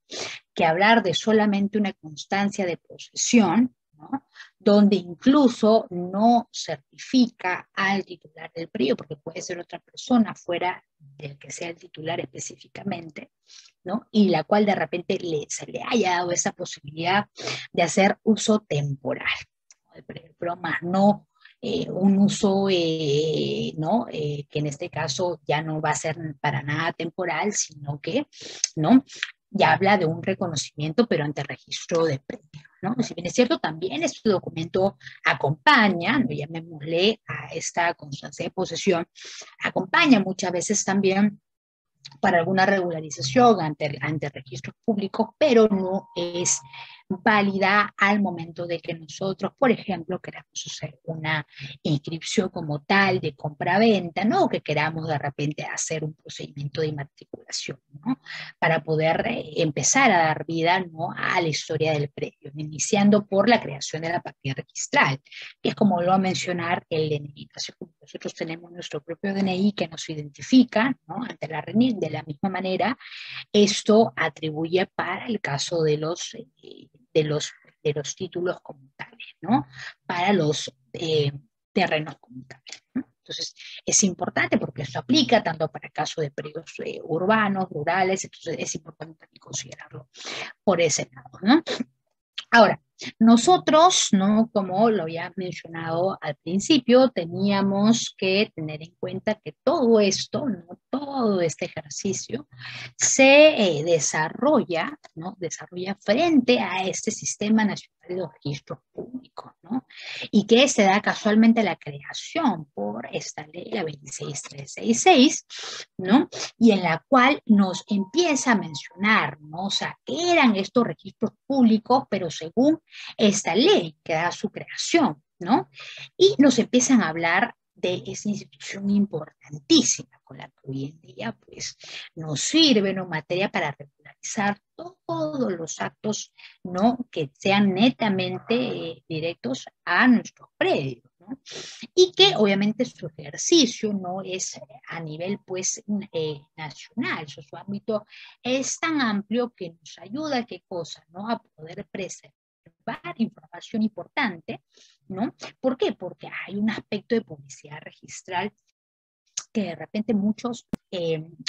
Speaker 1: que hablar de solamente una constancia de posesión, ¿no?, donde incluso no certifica al titular del predio, porque puede ser otra persona fuera del que sea el titular específicamente, ¿no?, y la cual de repente se le haya dado esa posibilidad de hacer uso temporal, ¿no?, pero más no un uso, ¿no?, que en este caso ya no va a ser para nada temporal, sino que, ¿no?, ya habla de un reconocimiento, pero ante registro de predio, ¿no? Si bien es cierto, también este documento acompaña, ¿no?, llamémosle a esta constancia de posesión, acompaña muchas veces también para alguna regularización ante registros públicos, pero no es válida al momento de que nosotros, por ejemplo, queramos hacer una inscripción como tal de compra-venta, ¿no?, o que queramos de repente hacer un procedimiento de inmatriculación, ¿no?, para poder empezar a dar vida, ¿no?, a la historia del predio, iniciando por la creación de la partida registral, que es como lo va a mencionar el DNI. Así como nosotros tenemos nuestro propio DNI que nos identifica, ¿no?, ante la RENIC, de la misma manera, esto atribuye para el caso de los títulos como tales, ¿no?, para los terrenos como tales, ¿no? Entonces, es importante porque esto aplica tanto para el caso de predios urbanos, rurales, entonces es importante también considerarlo por ese lado, ¿no? Ahora, nosotros, ¿no?, como lo había mencionado al principio, teníamos que tener en cuenta que todo esto, ¿no?, todo este ejercicio se desarrolla, ¿no?, desarrolla frente a este Sistema Nacional de Registros Públicos, ¿no?, y que se da casualmente la creación por esta ley, la 26366, ¿no?, y en la cual nos empieza a mencionar, ¿no?, o sea, qué eran estos registros públicos, pero según esta ley que da su creación, ¿no? Y nos empiezan a hablar de esa institución importantísima con la que hoy en día, pues, nos sirve, ¿no?, materia para regularizar todos los actos, ¿no?, que sean netamente directos a nuestros predios, ¿no? ¿no? Y que obviamente su ejercicio no es a nivel pues nacional, su ámbito es tan amplio que nos ayuda, ¿qué cosa? ¿No? A poder preservar información importante, ¿no? ¿Por qué? Porque hay un aspecto de publicidad registral que de repente muchos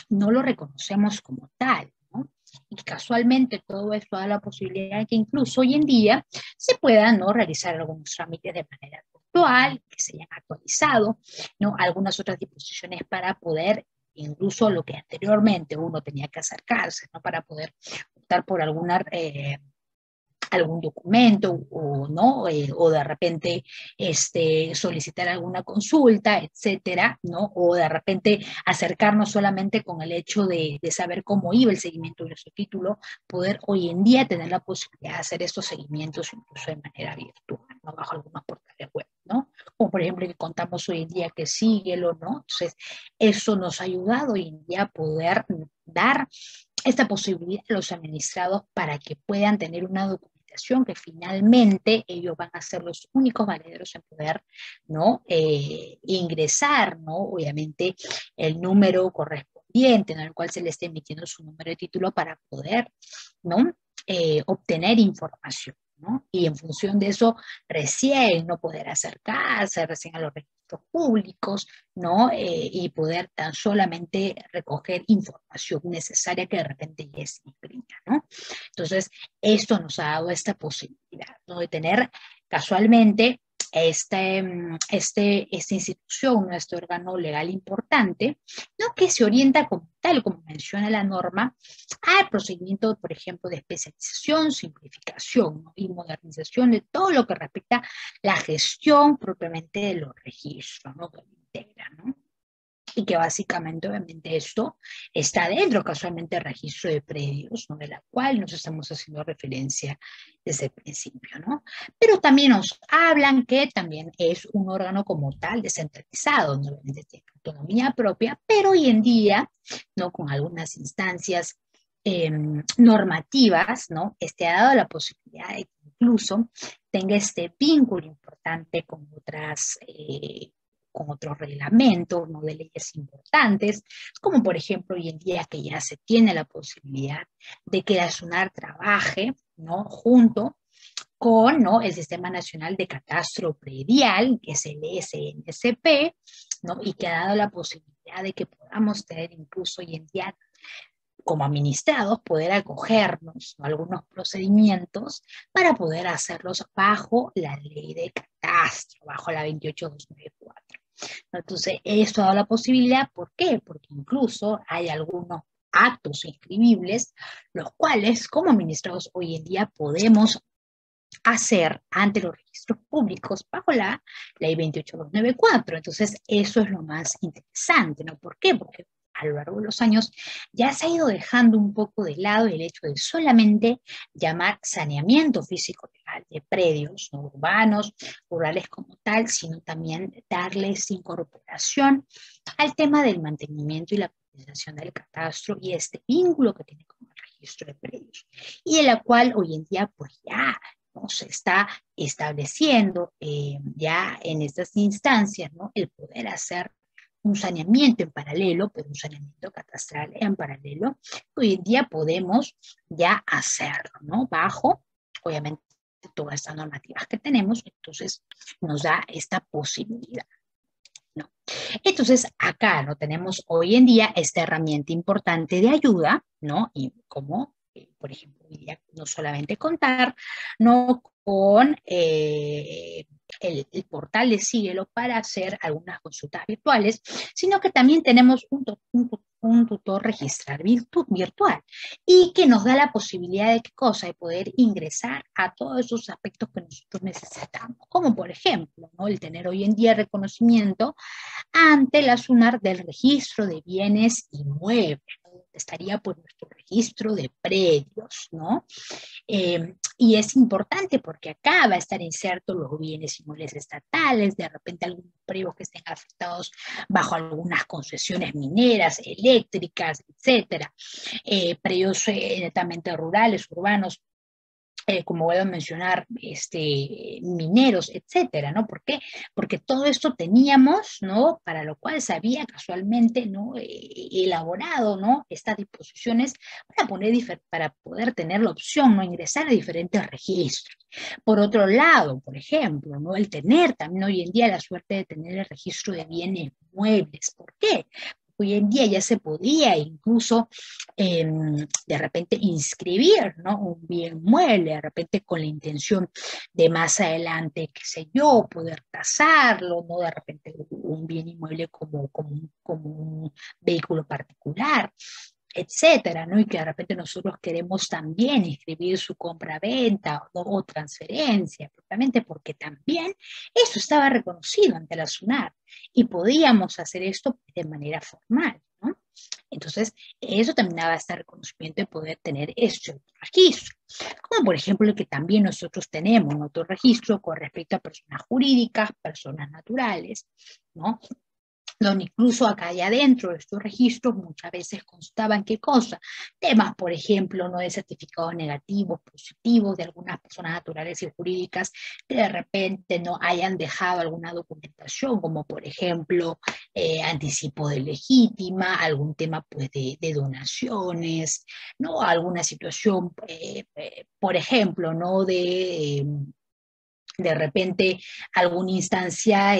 Speaker 1: no lo reconocemos como tal, ¿no? Y casualmente todo esto da la posibilidad de que incluso hoy en día se puedan, ¿no?, realizar algunos trámites de manera virtual, que se hayan actualizado, ¿no?, algunas otras disposiciones para poder, incluso lo que anteriormente uno tenía que acercarse, ¿no?, para poder optar por alguna algún documento o no, o de repente solicitar alguna consulta, etcétera, ¿no? O de repente acercarnos solamente con el hecho de saber cómo iba el seguimiento de nuestro título, poder hoy en día tener la posibilidad de hacer estos seguimientos incluso de manera virtual, ¿no? Bajo algunos portales web, ¿no? Como por ejemplo que contamos hoy en día que Síguelo, ¿no? Entonces, eso nos ha ayudado hoy en día a poder dar esta posibilidad a los administrados para que puedan tener una documentación que finalmente ellos van a ser los únicos valederos en poder, ¿no?, ingresar, ¿no?, obviamente el número correspondiente, ¿no?, al cual se le esté emitiendo su número de título para poder, ¿no?, obtener información, ¿no? Y en función de eso, recién no poder acercarse recién a los registros públicos, ¿no? Y poder tan solamente recoger información necesaria que de repente ya es impresa, ¿no? Entonces, esto nos ha dado esta posibilidad, ¿no?, de tener casualmente esta institución, nuestro órgano legal importante, ¿no?, que se orienta como tal, como menciona la norma, al procedimiento, por ejemplo, de especialización, simplificación, ¿no?, y modernización de todo lo que respecta a la gestión propiamente de los registros, ¿no?, que lo integra, ¿no? Y que básicamente, obviamente, esto está dentro casualmente del registro de predios, ¿no?, de la cual nos estamos haciendo referencia desde el principio, ¿no? Pero también nos hablan que también es un órgano como tal descentralizado, ¿no?, obviamente tiene autonomía propia, pero hoy en día, ¿no?, con algunas instancias normativas, ¿no?, ha dado la posibilidad de que incluso tenga este vínculo importante con otros reglamentos, ¿no?, de leyes importantes, como por ejemplo hoy en día que ya se tiene la posibilidad de que la SUNAR trabaje, ¿no?, junto con, ¿no?, el Sistema Nacional de Catastro Predial, que es el SNSP, ¿no?, y que ha dado la posibilidad de que podamos tener incluso hoy en día como administrados, poder acogernos a algunos procedimientos para poder hacerlos bajo la ley de catastro, bajo la 28294. Entonces, esto ha dado la posibilidad, ¿por qué? Porque incluso hay algunos actos inscribibles, los cuales como administrados hoy en día podemos hacer ante los registros públicos bajo la ley 28294. Entonces, eso es lo más interesante, ¿no? ¿Por qué? Porque a lo largo de los años ya se ha ido dejando un poco de lado el hecho de solamente llamar saneamiento físico legal de predios, no urbanos, rurales como tal, sino también darles incorporación al tema del mantenimiento y la actualización del catastro y este vínculo que tiene con el registro de predios, y de la cual hoy en día pues ya ¿no?, se está estableciendo ya en estas instancias, ¿no?, el poder hacer un saneamiento en paralelo, pero un saneamiento catastral en paralelo, hoy en día podemos ya hacerlo, ¿no?, bajo, obviamente, todas estas normativas que tenemos, entonces nos da esta posibilidad, ¿no? Entonces, acá no tenemos hoy en día esta herramienta importante de ayuda, ¿no? Y como, por ejemplo, no solamente contar, no con el portal de Síguelo para hacer algunas consultas virtuales, sino que también tenemos un tutor registrar virtual y que nos da la posibilidad de qué cosa, de poder ingresar a todos esos aspectos que nosotros necesitamos, como por ejemplo, ¿no?, el tener hoy en día reconocimiento ante la SUNAR del registro de bienes inmuebles, ¿no?, estaría por nuestro registro de predios, ¿no? Y es importante porque acá va a estar inserto los bienes inmuebles estatales, de repente algunos predios que estén afectados bajo algunas concesiones mineras, eléctricas, etcétera, predios netamente rurales, urbanos, como vuelvo a mencionar, mineros, etcétera, ¿no? ¿Por qué? Porque todo esto teníamos, ¿no? Para lo cual se había casualmente, ¿no? Elaborado, ¿no? Estas disposiciones para poder tener la opción, ¿no? Ingresar a diferentes registros. Por otro lado, por ejemplo, ¿no? El tener también hoy en día la suerte de tener el registro de bienes muebles. ¿Por qué? Hoy en día ya se podía incluso de repente inscribir, ¿no? Un bien mueble, de repente con la intención de más adelante, qué sé yo, poder tasarlo, ¿no? De repente un bien inmueble como un vehículo particular, etcétera, ¿no? Y que de repente nosotros queremos también inscribir su compra-venta, ¿no? O transferencia, propiamente porque también eso estaba reconocido ante la SUNAT y podíamos hacer esto de manera formal, ¿no? Entonces, eso también daba este reconocimiento de poder tener este otro registro. Como por ejemplo el que también nosotros tenemos, otro registro con respecto a personas jurídicas, personas naturales, ¿no? Donde incluso acá y adentro de estos registros muchas veces constaban qué cosa, temas, por ejemplo, no de certificados negativos, positivos de algunas personas naturales y jurídicas que de repente no hayan dejado alguna documentación, como por ejemplo anticipo de legítima, algún tema pues de donaciones, no alguna situación, por ejemplo, no de repente alguna instancia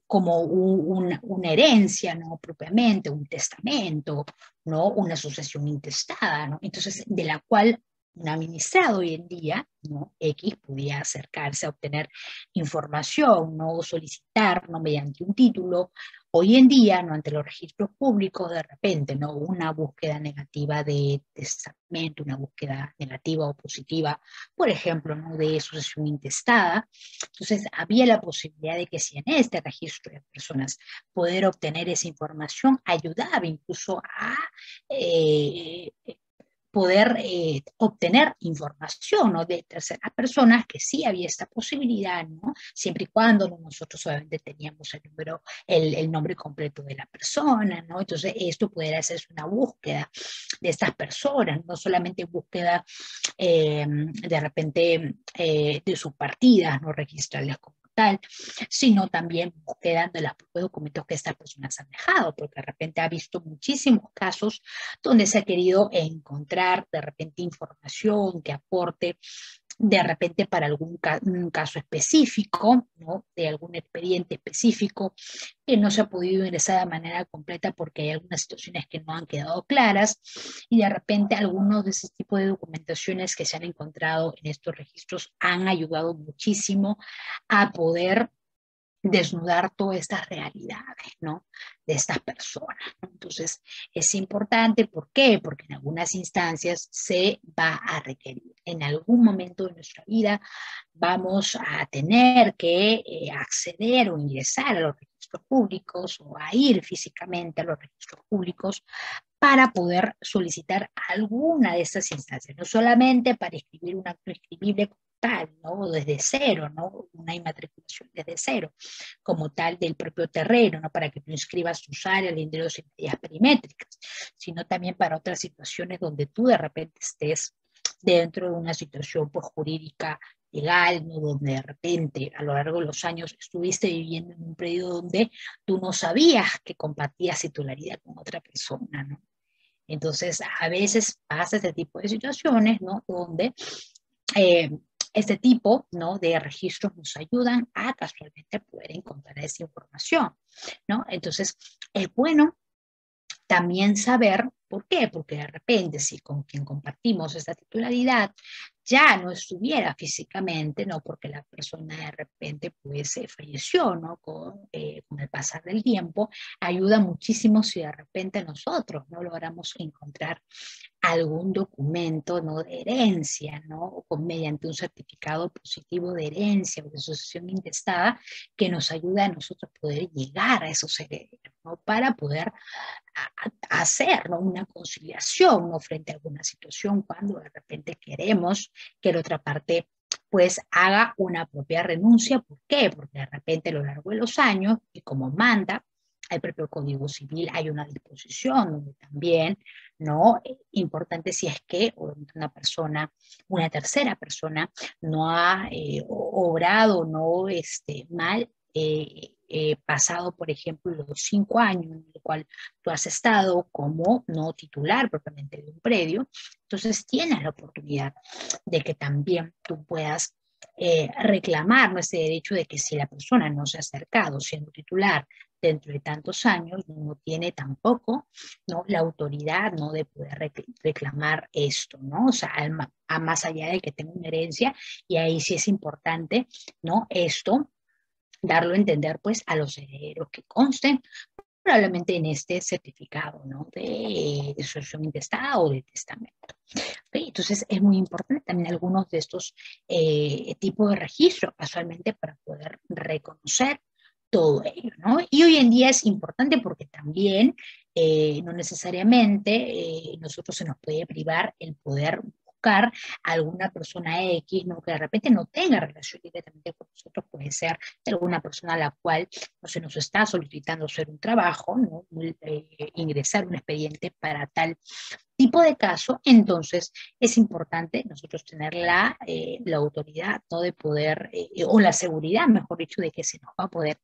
Speaker 1: como una herencia, ¿no? Propiamente, un testamento, ¿no? Una sucesión intestada, ¿no? Entonces, de la cual un administrado hoy en día, ¿no? X podía acercarse a obtener información, ¿no? O solicitar, ¿no? Mediante un título. Hoy en día, ¿no? Ante los registros públicos, de repente, ¿no? Una búsqueda negativa de testamento, una búsqueda negativa o positiva, por ejemplo, ¿no? De sucesión intestada. Entonces, había la posibilidad de que si en este registro de personas poder obtener esa información ayudaba incluso a eh, poder obtener información, ¿no? De terceras personas, que sí había esta posibilidad, ¿no? Siempre y cuando, ¿no? Nosotros obviamente teníamos el nombre completo de la persona, ¿no? Entonces esto pudiera hacerse una búsqueda de estas personas, no solamente búsqueda de repente de sus partidas, no registrarlas como tal, sino también búsqueda de los propios documentos que estas personas han dejado, porque de repente ha visto muchísimos casos donde se ha querido encontrar de repente información que aporte de repente para un caso específico, ¿no? De algún expediente específico que no se ha podido ingresar de manera completa porque hay algunas situaciones que no han quedado claras y de repente algunos de ese tipo de documentaciones que se han encontrado en estos registros han ayudado muchísimo a poder desnudar todas estas realidades, ¿no? De estas personas, ¿no? Entonces, es importante, ¿por qué? Porque en algunas instancias se va a requerir. En algún momento de nuestra vida vamos a tener que acceder o ingresar a los registros públicos o a ir físicamente a los registros públicos para poder solicitar alguna de estas instancias, no solamente para escribir un acto inscribible como tal, ¿no? Desde cero, ¿no? Una inmatriculación desde cero, como tal del propio terreno, ¿no? Para que tú inscribas tus áreas, linderos y medidas perimétricas, sino también para otras situaciones donde tú de repente estés dentro de una situación pues, jurídica legal, ¿no? Donde de repente a lo largo de los años estuviste viviendo en un periodo donde tú no sabías que compartías titularidad con otra persona, ¿no? Entonces, a veces pasa este tipo de situaciones, ¿no? Donde eh, este tipo, ¿no? De registros nos ayudan a casualmente poder encontrar esa información, ¿no? Entonces, es bueno también saber por qué, porque de repente si con quien compartimos esta titularidad ya no estuviera físicamente, ¿no? Porque la persona de repente pues falleció, ¿no? Con el pasar del tiempo, ayuda muchísimo si de repente nosotros no logramos encontrar algún documento, ¿no? De herencia, ¿no? O mediante un certificado positivo de herencia o de sucesión intestada que nos ayuda a nosotros poder llegar a esos herederos, ¿no? Para poder hacer, ¿no? Una conciliación, ¿no? Frente a alguna situación cuando de repente queremos que la otra parte pues haga una propia renuncia. ¿Por qué? Porque de repente a lo largo de los años, y como manda al propio Código Civil hay una disposición donde también, ¿no? Importante si es que una persona, una tercera persona, no ha obrado, no mal, pasado, por ejemplo, los 5 años en el cual tú has estado como no titular propiamente de un predio, entonces tienes la oportunidad de que también tú puedas reclamar, ¿no?, ese derecho de que si la persona no se ha acercado siendo titular dentro de tantos años, no tiene tampoco, ¿no?, la autoridad, ¿no?, de poder reclamar esto, ¿no? O sea, a más allá de que tenga una herencia, y ahí sí es importante, ¿no?, esto, darlo a entender pues a los herederos que consten probablemente en este certificado, ¿no?, de sucesión intestada o de testamento. ¿Okay? Entonces es muy importante también algunos de estos tipos de registros, casualmente, para poder reconocer todo ello, ¿no? Y hoy en día es importante porque también no necesariamente nosotros se nos puede privar el poder buscar a alguna persona X, ¿no?, que de repente no tenga relación directamente con nosotros, puede ser de alguna persona a la cual no se nos está solicitando hacer un trabajo, ¿no?, ingresar un expediente para tal tipo de caso. Entonces es importante nosotros tener la autoridad, ¿no?, de poder, o la seguridad, mejor dicho, de que se nos va a poder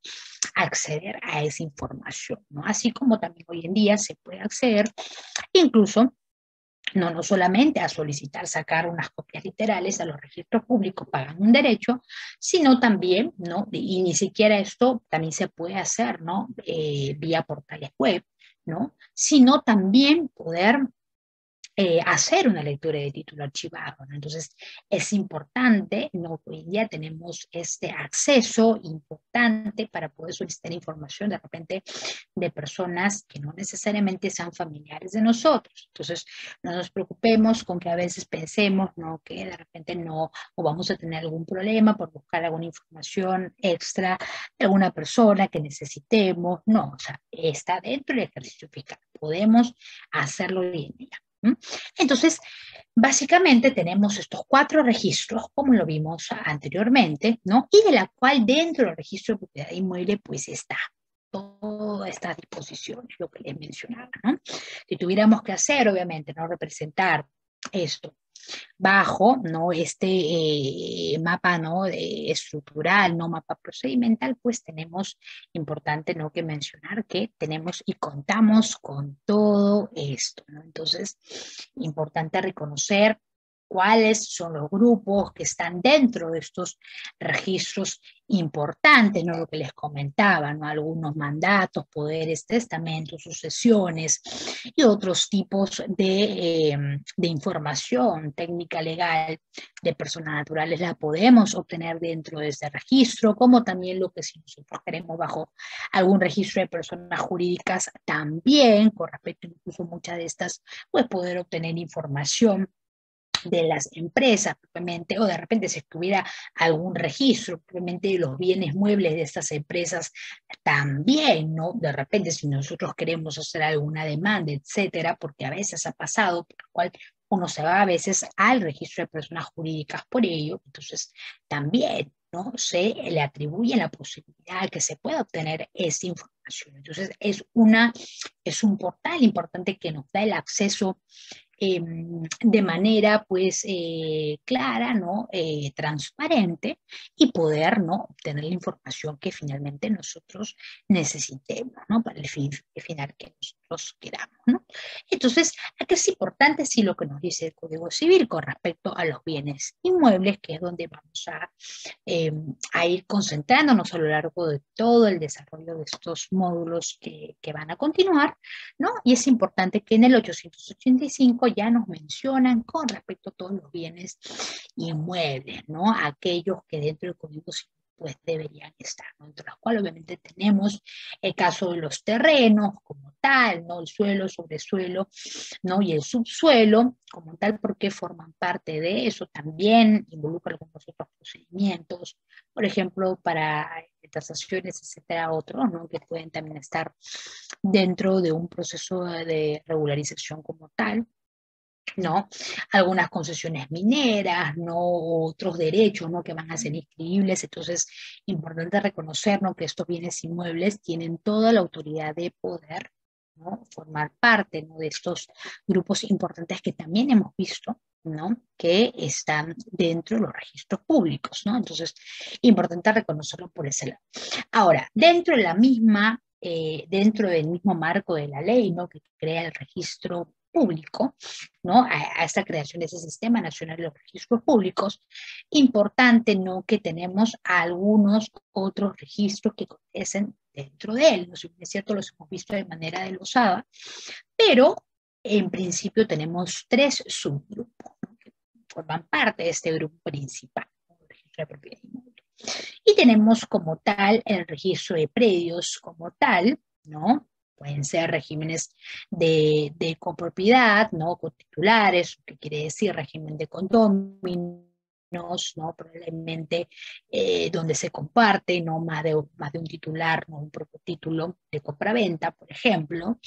Speaker 1: acceder a esa información, ¿no? Así como también hoy en día se puede acceder incluso no solamente a solicitar sacar unas copias literales a los registros públicos, pagan un derecho, sino también, ¿no?, y ni siquiera esto también se puede hacer, ¿no?, vía portales web, ¿no?, sino también poder hacer una lectura de título archivado, ¿no? Entonces es importante, ¿no?, hoy en día tenemos este acceso importante para poder solicitar información de repente de personas que no necesariamente sean familiares de nosotros. Entonces no nos preocupemos con que a veces pensemos, ¿no?, que de repente no, o vamos a tener algún problema por buscar alguna información extra de alguna persona que necesitemos. No, o sea, está dentro del ejercicio fiscal. Podemos hacerlo hoy en día. Entonces, básicamente tenemos estos 4 registros, como lo vimos anteriormente, ¿no? Y de la cual dentro del registro de propiedad inmueble, pues está todas estas disposiciones, lo que les mencionaba, ¿no? Si tuviéramos que hacer, obviamente, no representar esto bajo, ¿no?, este mapa, ¿no?, estructural, no mapa procedimental, pues tenemos, importante, ¿no?, que mencionar que tenemos y contamos con todo esto, ¿no? Entonces, importante reconocer cuáles son los grupos que están dentro de estos registros importantes, ¿no?, lo que les comentaba, ¿no?, algunos mandatos, poderes, testamentos, sucesiones y otros tipos de información técnica legal de personas naturales la podemos obtener dentro de este registro, como también lo que si nosotros queremos bajo algún registro de personas jurídicas también, con respecto incluso a muchas de estas, pues poder obtener información de las empresas propiamente, o de repente si tuviera algún registro propiamente de los bienes muebles de estas empresas también, ¿no? De repente si nosotros queremos hacer alguna demanda, etcétera, porque a veces ha pasado, por lo cual uno se va a veces al registro de personas jurídicas por ello, entonces también, ¿no?, se le atribuye la posibilidad que se pueda obtener esa información. Entonces es un portal importante que nos da el acceso de manera pues clara, ¿no?, transparente, y poder, ¿no?, obtener la información que finalmente nosotros necesitemos, ¿no?, para el fin final que nosotros queramos, ¿no? Entonces, aquí es importante sí lo que nos dice el Código Civil con respecto a los bienes inmuebles, que es donde vamos a ir concentrándonos a lo largo de todo el desarrollo de estos módulos que van a continuar, ¿no? Y es importante que en el 885 ya nos mencionan con respecto a todos los bienes inmuebles, ¿no? Aquellos que dentro del Código Civil pues deberían estar, ¿no?, entre los cuales obviamente tenemos el caso de los terrenos como tal, ¿no?, el suelo, sobresuelo, ¿no?, y el subsuelo como tal, porque forman parte de eso. También involucra algunos otros procedimientos, por ejemplo, para tasaciones, etcétera, otros, ¿no?, que pueden también estar dentro de un proceso de regularización como tal. ¿no? Algunas concesiones mineras, ¿no? Otros derechos, ¿no? Que van a ser inscribibles. Entonces, importante reconocer, ¿no? Que estos bienes inmuebles tienen toda la autoridad de poder, ¿no? Formar parte, ¿no? De estos grupos importantes que también hemos visto, ¿no? Que están dentro de los registros públicos, ¿no? Entonces, importante reconocerlo por ese lado. Ahora, dentro del mismo marco de la ley, ¿no? Que crea el registro público, ¿no? A esta creación de ese Sistema Nacional de los Registros Públicos, importante, ¿no? Que tenemos algunos otros registros que acontecen dentro de él, ¿no? Si es cierto, los hemos visto de manera desglosada, pero en principio tenemos tres subgrupos, ¿no? Que forman parte de este grupo principal, ¿no? El registro de propiedad inmueble. Y tenemos como tal el registro de predios como tal, ¿no? Pueden ser regímenes de copropiedad, ¿no? Con titulares, que quiere decir régimen de condóminos, ¿no? Probablemente donde se comparte, ¿no? Más de un titular, ¿no? Un propio título de compraventa, por ejemplo,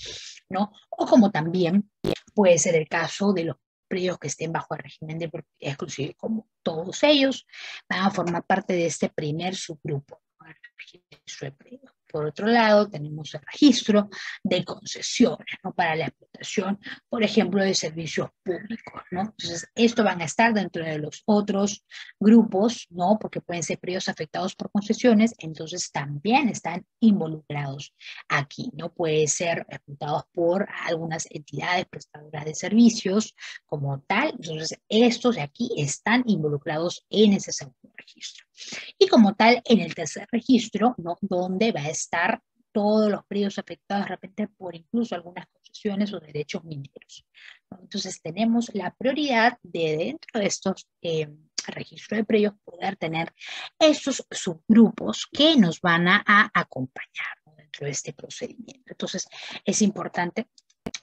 Speaker 1: ¿no? O como también puede ser el caso de los predios que estén bajo el régimen de propiedad exclusiva, como todos ellos van a formar parte de este primer subgrupo, ¿no? El registro de predios. Por otro lado, tenemos el registro de concesiones, ¿no? Para la explotación, por ejemplo, de servicios públicos, ¿no? Entonces, esto van a estar dentro de los otros grupos, ¿no? Porque pueden ser predios afectados por concesiones, entonces también están involucrados aquí, ¿no? Puede ser explotados por algunas entidades prestadoras de servicios como tal, entonces estos de aquí están involucrados en ese segundo registro. Y como tal, en el tercer registro, ¿no? Donde va a estar todos los predios afectados de repente por incluso algunas concesiones o derechos mineros, ¿no? Entonces tenemos la prioridad de dentro de estos registros de predios poder tener estos subgrupos que nos van a acompañar, ¿no? Dentro de este procedimiento. Entonces es importante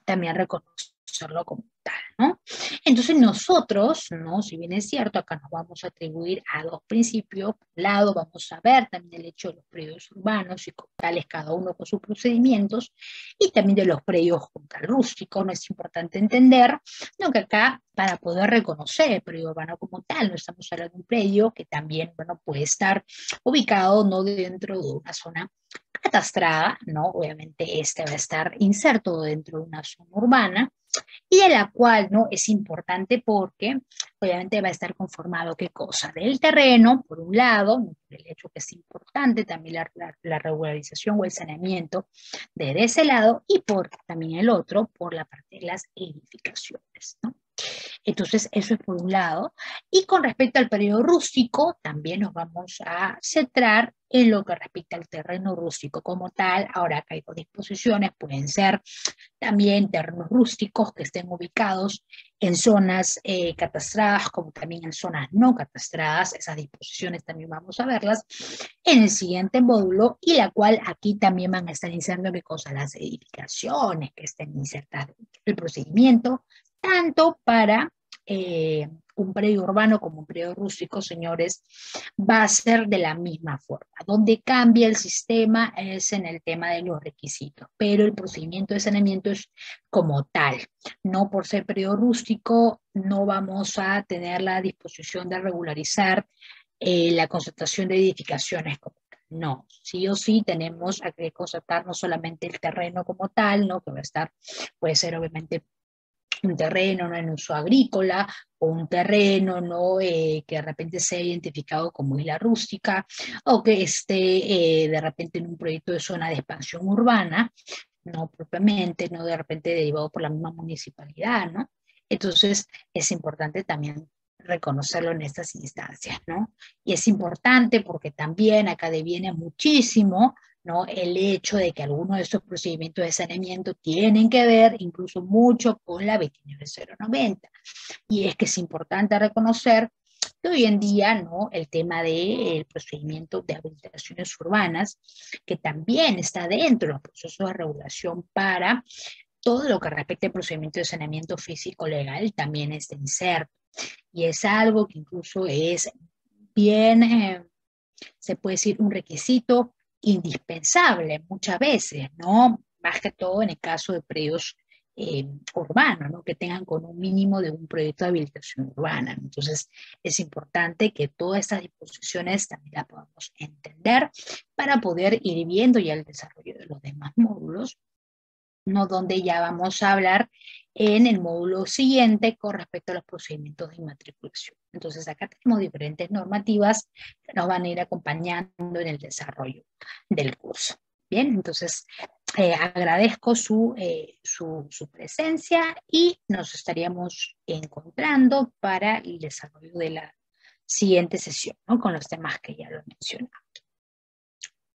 Speaker 1: también reconocerlo como tal, ¿no? Entonces nosotros, ¿no? Si bien es cierto, acá nos vamos a atribuir a dos principios. Por un lado, vamos a ver también el hecho de los predios urbanos y como tales, cada uno con sus procedimientos, y también de los predios como tal rústicos. No es importante entender, ¿no? Que acá, para poder reconocer el predio urbano como tal, no estamos hablando de un predio que también, bueno, puede estar ubicado no dentro de una zona catastrada, ¿no? Obviamente este va a estar inserto dentro de una zona urbana y de la cual, ¿no? Es importante porque obviamente va a estar conformado, ¿qué cosa? Del terreno, por un lado, ¿no? Por el hecho que es importante también la regularización o el saneamiento de ese lado y por también el otro, por la parte de las edificaciones, ¿no? Entonces, eso es por un lado. Y con respecto al periodo rústico, también nos vamos a centrar en lo que respecta al terreno rústico como tal. Ahora acá hay dos disposiciones, pueden ser también terrenos rústicos que estén ubicados en zonas catastradas como también en zonas no catastradas. Esas disposiciones también vamos a verlas en el siguiente módulo y la cual aquí también van a estar insertando qué cosa, las edificaciones que estén insertadas dentro del procedimiento, tanto para un predio urbano como un predio rústico, señores, va a ser de la misma forma. Donde cambia el sistema es en el tema de los requisitos, pero el procedimiento de saneamiento es como tal. No por ser predio rústico, no vamos a tener la disposición de regularizar la constatación de edificaciones como tal. No, sí o sí tenemos que constatar no solamente el terreno como tal, ¿no? Que va a estar, puede ser obviamente un terreno, ¿no? En uso agrícola o un terreno, ¿no? Que de repente sea identificado como isla rústica o que esté de repente en un proyecto de zona de expansión urbana, no propiamente, no de repente derivado por la misma municipalidad, ¿no? Entonces es importante también reconocerlo en estas instancias, ¿no? Y es importante porque también acá deviene muchísimo, ¿no? El hecho de que algunos de estos procedimientos de saneamiento tienen que ver incluso mucho con la 29090. Y es que es importante reconocer que hoy en día, ¿no? El tema del procedimiento de habilitaciones urbanas, que también está dentro de los procesos de regulación para todo lo que respecta al procedimiento de saneamiento físico legal, también está inserto. Y es algo que incluso es bien, se puede decir, un requisito indispensable muchas veces, ¿no? Más que todo en el caso de predios urbano, ¿no? Que tengan con un mínimo de un proyecto de habilitación urbana, ¿no? Entonces, es importante que todas estas disposiciones también las podamos entender para poder ir viendo ya el desarrollo de los demás módulos, ¿no? Donde ya vamos a hablar en el módulo siguiente con respecto a los procedimientos de inmatriculación. Entonces, acá tenemos diferentes normativas que nos van a ir acompañando en el desarrollo del curso. Bien, entonces agradezco su presencia y nos estaríamos encontrando para el desarrollo de la siguiente sesión, ¿no? Con los temas que ya lo he mencionado.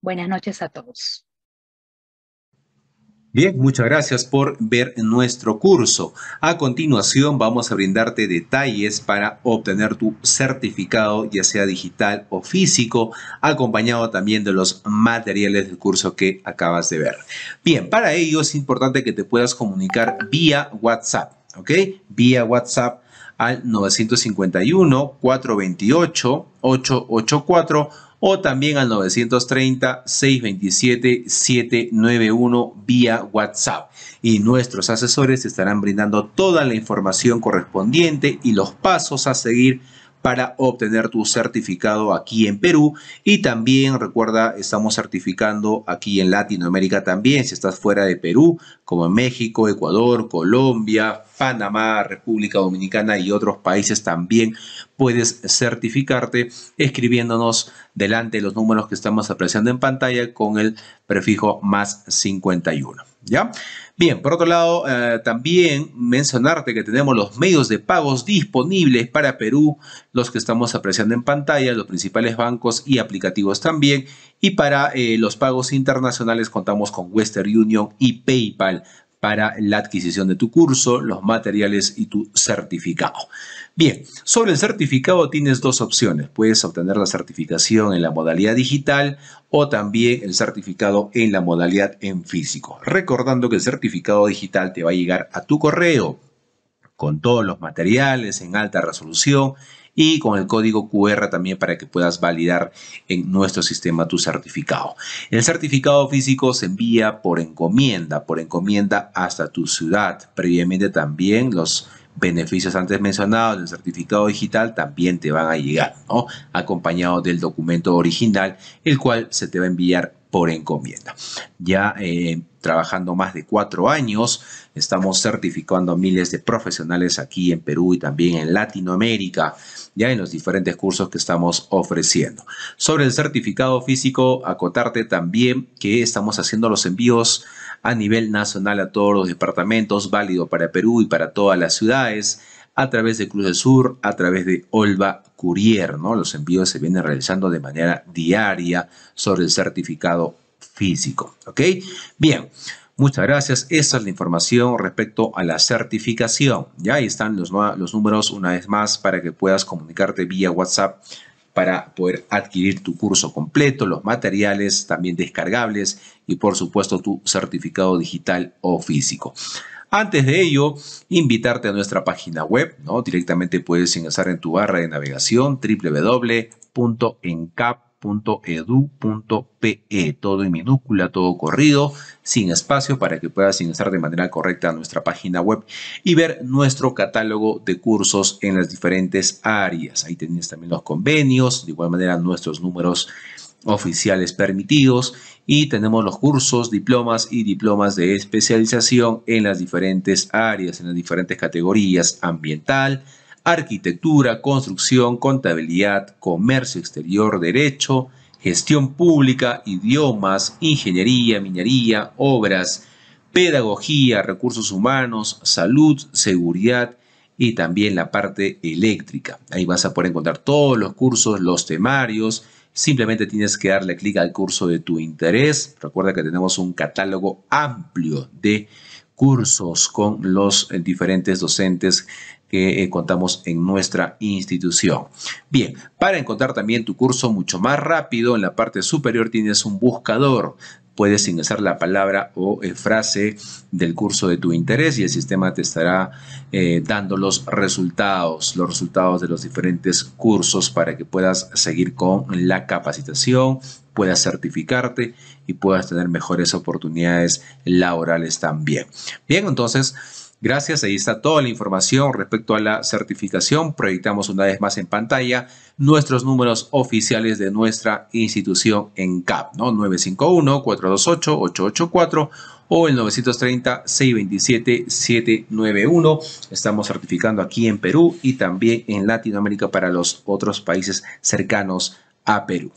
Speaker 1: Buenas noches a todos.
Speaker 2: Bien, muchas gracias por ver nuestro curso. A continuación vamos a brindarte detalles para obtener tu certificado, ya sea digital o físico, acompañado también de los materiales del curso que acabas de ver. Bien, para ello es importante que te puedas comunicar vía WhatsApp, ¿ok? Vía WhatsApp al 951-428-884 o también al 930-627-791 vía WhatsApp. Y nuestros asesores te estarán brindando toda la información correspondiente y los pasos a seguir para obtener tu certificado aquí en Perú. Y también recuerda, estamos certificando aquí en Latinoamérica también, si estás fuera de Perú, como en México, Ecuador, Colombia, Panamá, República Dominicana y otros países también puedes certificarte escribiéndonos delante de los números que estamos apreciando en pantalla con el prefijo más 51. ¿Ya? Bien, por otro lado, también mencionarte que tenemos los medios de pagos disponibles para Perú, los que estamos apreciando en pantalla, los principales bancos y aplicativos también. Y para los pagos internacionales contamos con Western Union y PayPal para la adquisición de tu curso, los materiales y tu certificado. Bien, sobre el certificado tienes dos opciones. Puedes obtener la certificación en la modalidad digital o también el certificado en la modalidad en físico. Recordando que el certificado digital te va a llegar a tu correo con todos los materiales en alta resolución y con el código QR también para que puedas validar en nuestro sistema tu certificado. El certificado físico se envía por encomienda hasta tu ciudad. Previamente también los beneficios antes mencionados del certificado digital también te van a llegar, ¿no? Acompañado del documento original, el cual se te va a enviar por encomienda. Ya trabajando más de 4 años, estamos certificando a miles de profesionales aquí en Perú y también en Latinoamérica, ya en los diferentes cursos que estamos ofreciendo. Sobre el certificado físico, acotarte también que estamos haciendo los envíos a nivel nacional a todos los departamentos, válido para Perú y para todas las ciudades, a través de Cruz del Sur, a través de Olva Courier, ¿no? Los envíos se vienen realizando de manera diaria sobre el certificado físico, ¿ok? Bien, muchas gracias. Esa es la información respecto a la certificación. Ya ahí están los números una vez más para que puedas comunicarte vía WhatsApp para poder adquirir tu curso completo, los materiales también descargables y por supuesto tu certificado digital o físico. Antes de ello, invitarte a nuestra página web, ¿no? Directamente puedes ingresar en tu barra de navegación www.encap.edu.pe, todo en minúscula, todo corrido, sin espacio, para que puedas ingresar de manera correcta a nuestra página web y ver nuestro catálogo de cursos en las diferentes áreas. Ahí tienes también los convenios, de igual manera nuestros números oficiales permitidos y tenemos los cursos, diplomas y diplomas de especialización en las diferentes áreas, en las diferentes categorías: ambiental, arquitectura, construcción, contabilidad, comercio exterior, derecho, gestión pública, idiomas, ingeniería, minería, obras, pedagogía, recursos humanos, salud, seguridad y también la parte eléctrica. Ahí vas a poder encontrar todos los cursos, los temarios. Simplemente tienes que darle clic al curso de tu interés. Recuerda que tenemos un catálogo amplio de cursos con los diferentes docentes que contamos en nuestra institución. Bien, para encontrar también tu curso mucho más rápido, en la parte superior tienes un buscador. Puedes ingresar la palabra o frase del curso de tu interés y el sistema te estará dando los resultados de los diferentes cursos para que puedas seguir con la capacitación puedas certificarte y puedas tener mejores oportunidades laborales también. Bien, entonces, gracias. Ahí está toda la información respecto a la certificación. Proyectamos una vez más en pantalla nuestros números oficiales de nuestra institución en CAP, ¿no? 951-428-884 o el 930-627-791. Estamos certificando aquí en Perú y también en Latinoamérica para los otros países cercanos a Perú.